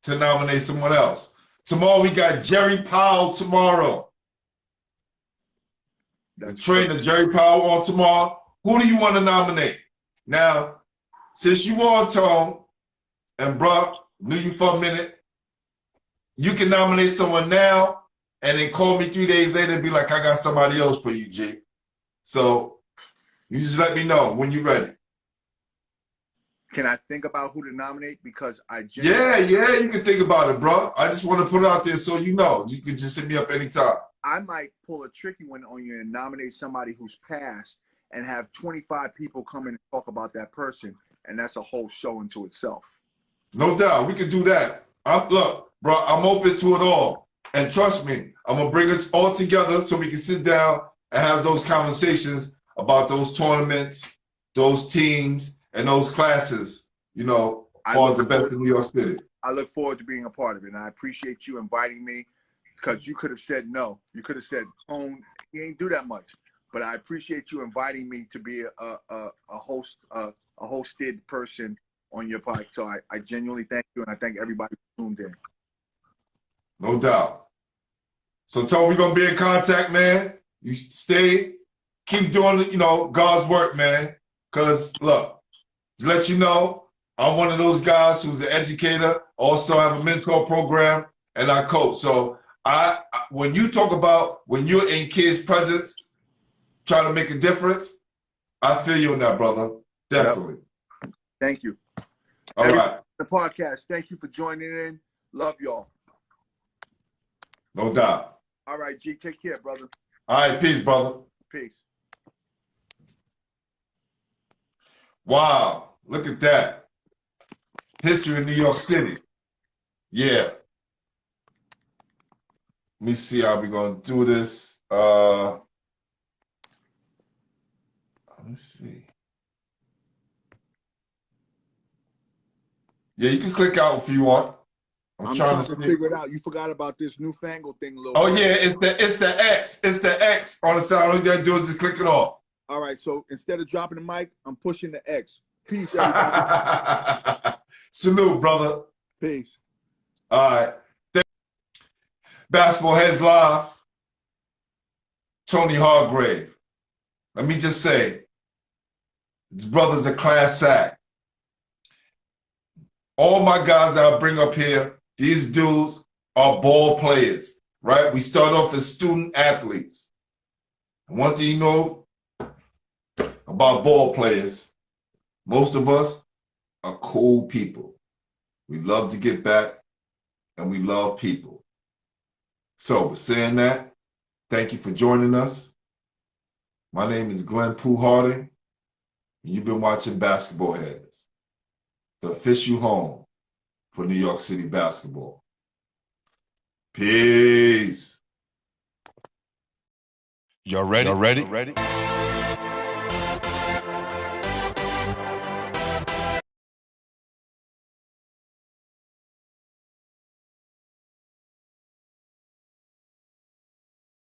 to nominate someone else. Tomorrow we got Jerry Powell tomorrow. The trainer, Jerry Powell, on tomorrow. Who do you want to nominate? Now, since you on, Tone, and bruh, knew you for a minute, you can nominate someone now and then call me 3 days later and be like, I got somebody else for you, G. So you just let me know when you're ready. Can I think about who to nominate? Because Yeah, you can think about it, bro. I just want to put it out there so you know. You can just hit me up anytime. I might pull a tricky one on you and nominate somebody who's passed and have 25 people come in and talk about that person, and that's a whole show into itself. No doubt. We can do that. Look, bro, I'm open to it all. And trust me, I'm going to bring us all together so we can sit down and have those conversations about those tournaments, those teams, and those classes, you know, for the best in New York City. I look forward to being a part of it, and I appreciate you inviting me, because you could have said no. You could have said, "Oh, you ain't do that much." But I appreciate you inviting me to be a host, a hosted person on your podcast. So I genuinely thank you, and I thank everybody who tuned in. No doubt. So, Tony, we're going to be in contact, man. You keep doing, you know, God's work, man. Because, look, to let you know, I'm one of those guys who's an educator, also have a mentor program, and I coach. So, when you talk about when you're in kids' presence, trying to make a difference, I feel you on that, brother. Definitely. Yep. Thank you. All right. The podcast, thank you for joining in. Love y'all. No doubt. All right, G, take care, brother. All right, peace, brother. Peace. Wow, look at that. History in New York City. Yeah. Let me see how we're going to do this. Let me see. Yeah, you can click out if you want. I'm trying to figure it out. You forgot about this newfangled thing, Lil. Oh yeah, it's the X. It's the X on the side. All you gotta do is just click it off. All right, so instead of dropping the mic, I'm pushing the X. Peace, everybody. Salute, brother. Peace. All right. Basketball Heads Live. Tony Hargrave. Let me just say, his brother's a class act. All my guys that I bring up here, these dudes are ball players, right? We start off as student athletes. And one thing you know about ball players, most of us are cool people. We love to get back, and we love people. So with saying that, thank you for joining us. My name is Glenn Pooh Harding, and you've been watching Basketball Heads, the official home for New York City basketball. Peace. Y'all ready? Y'all ready?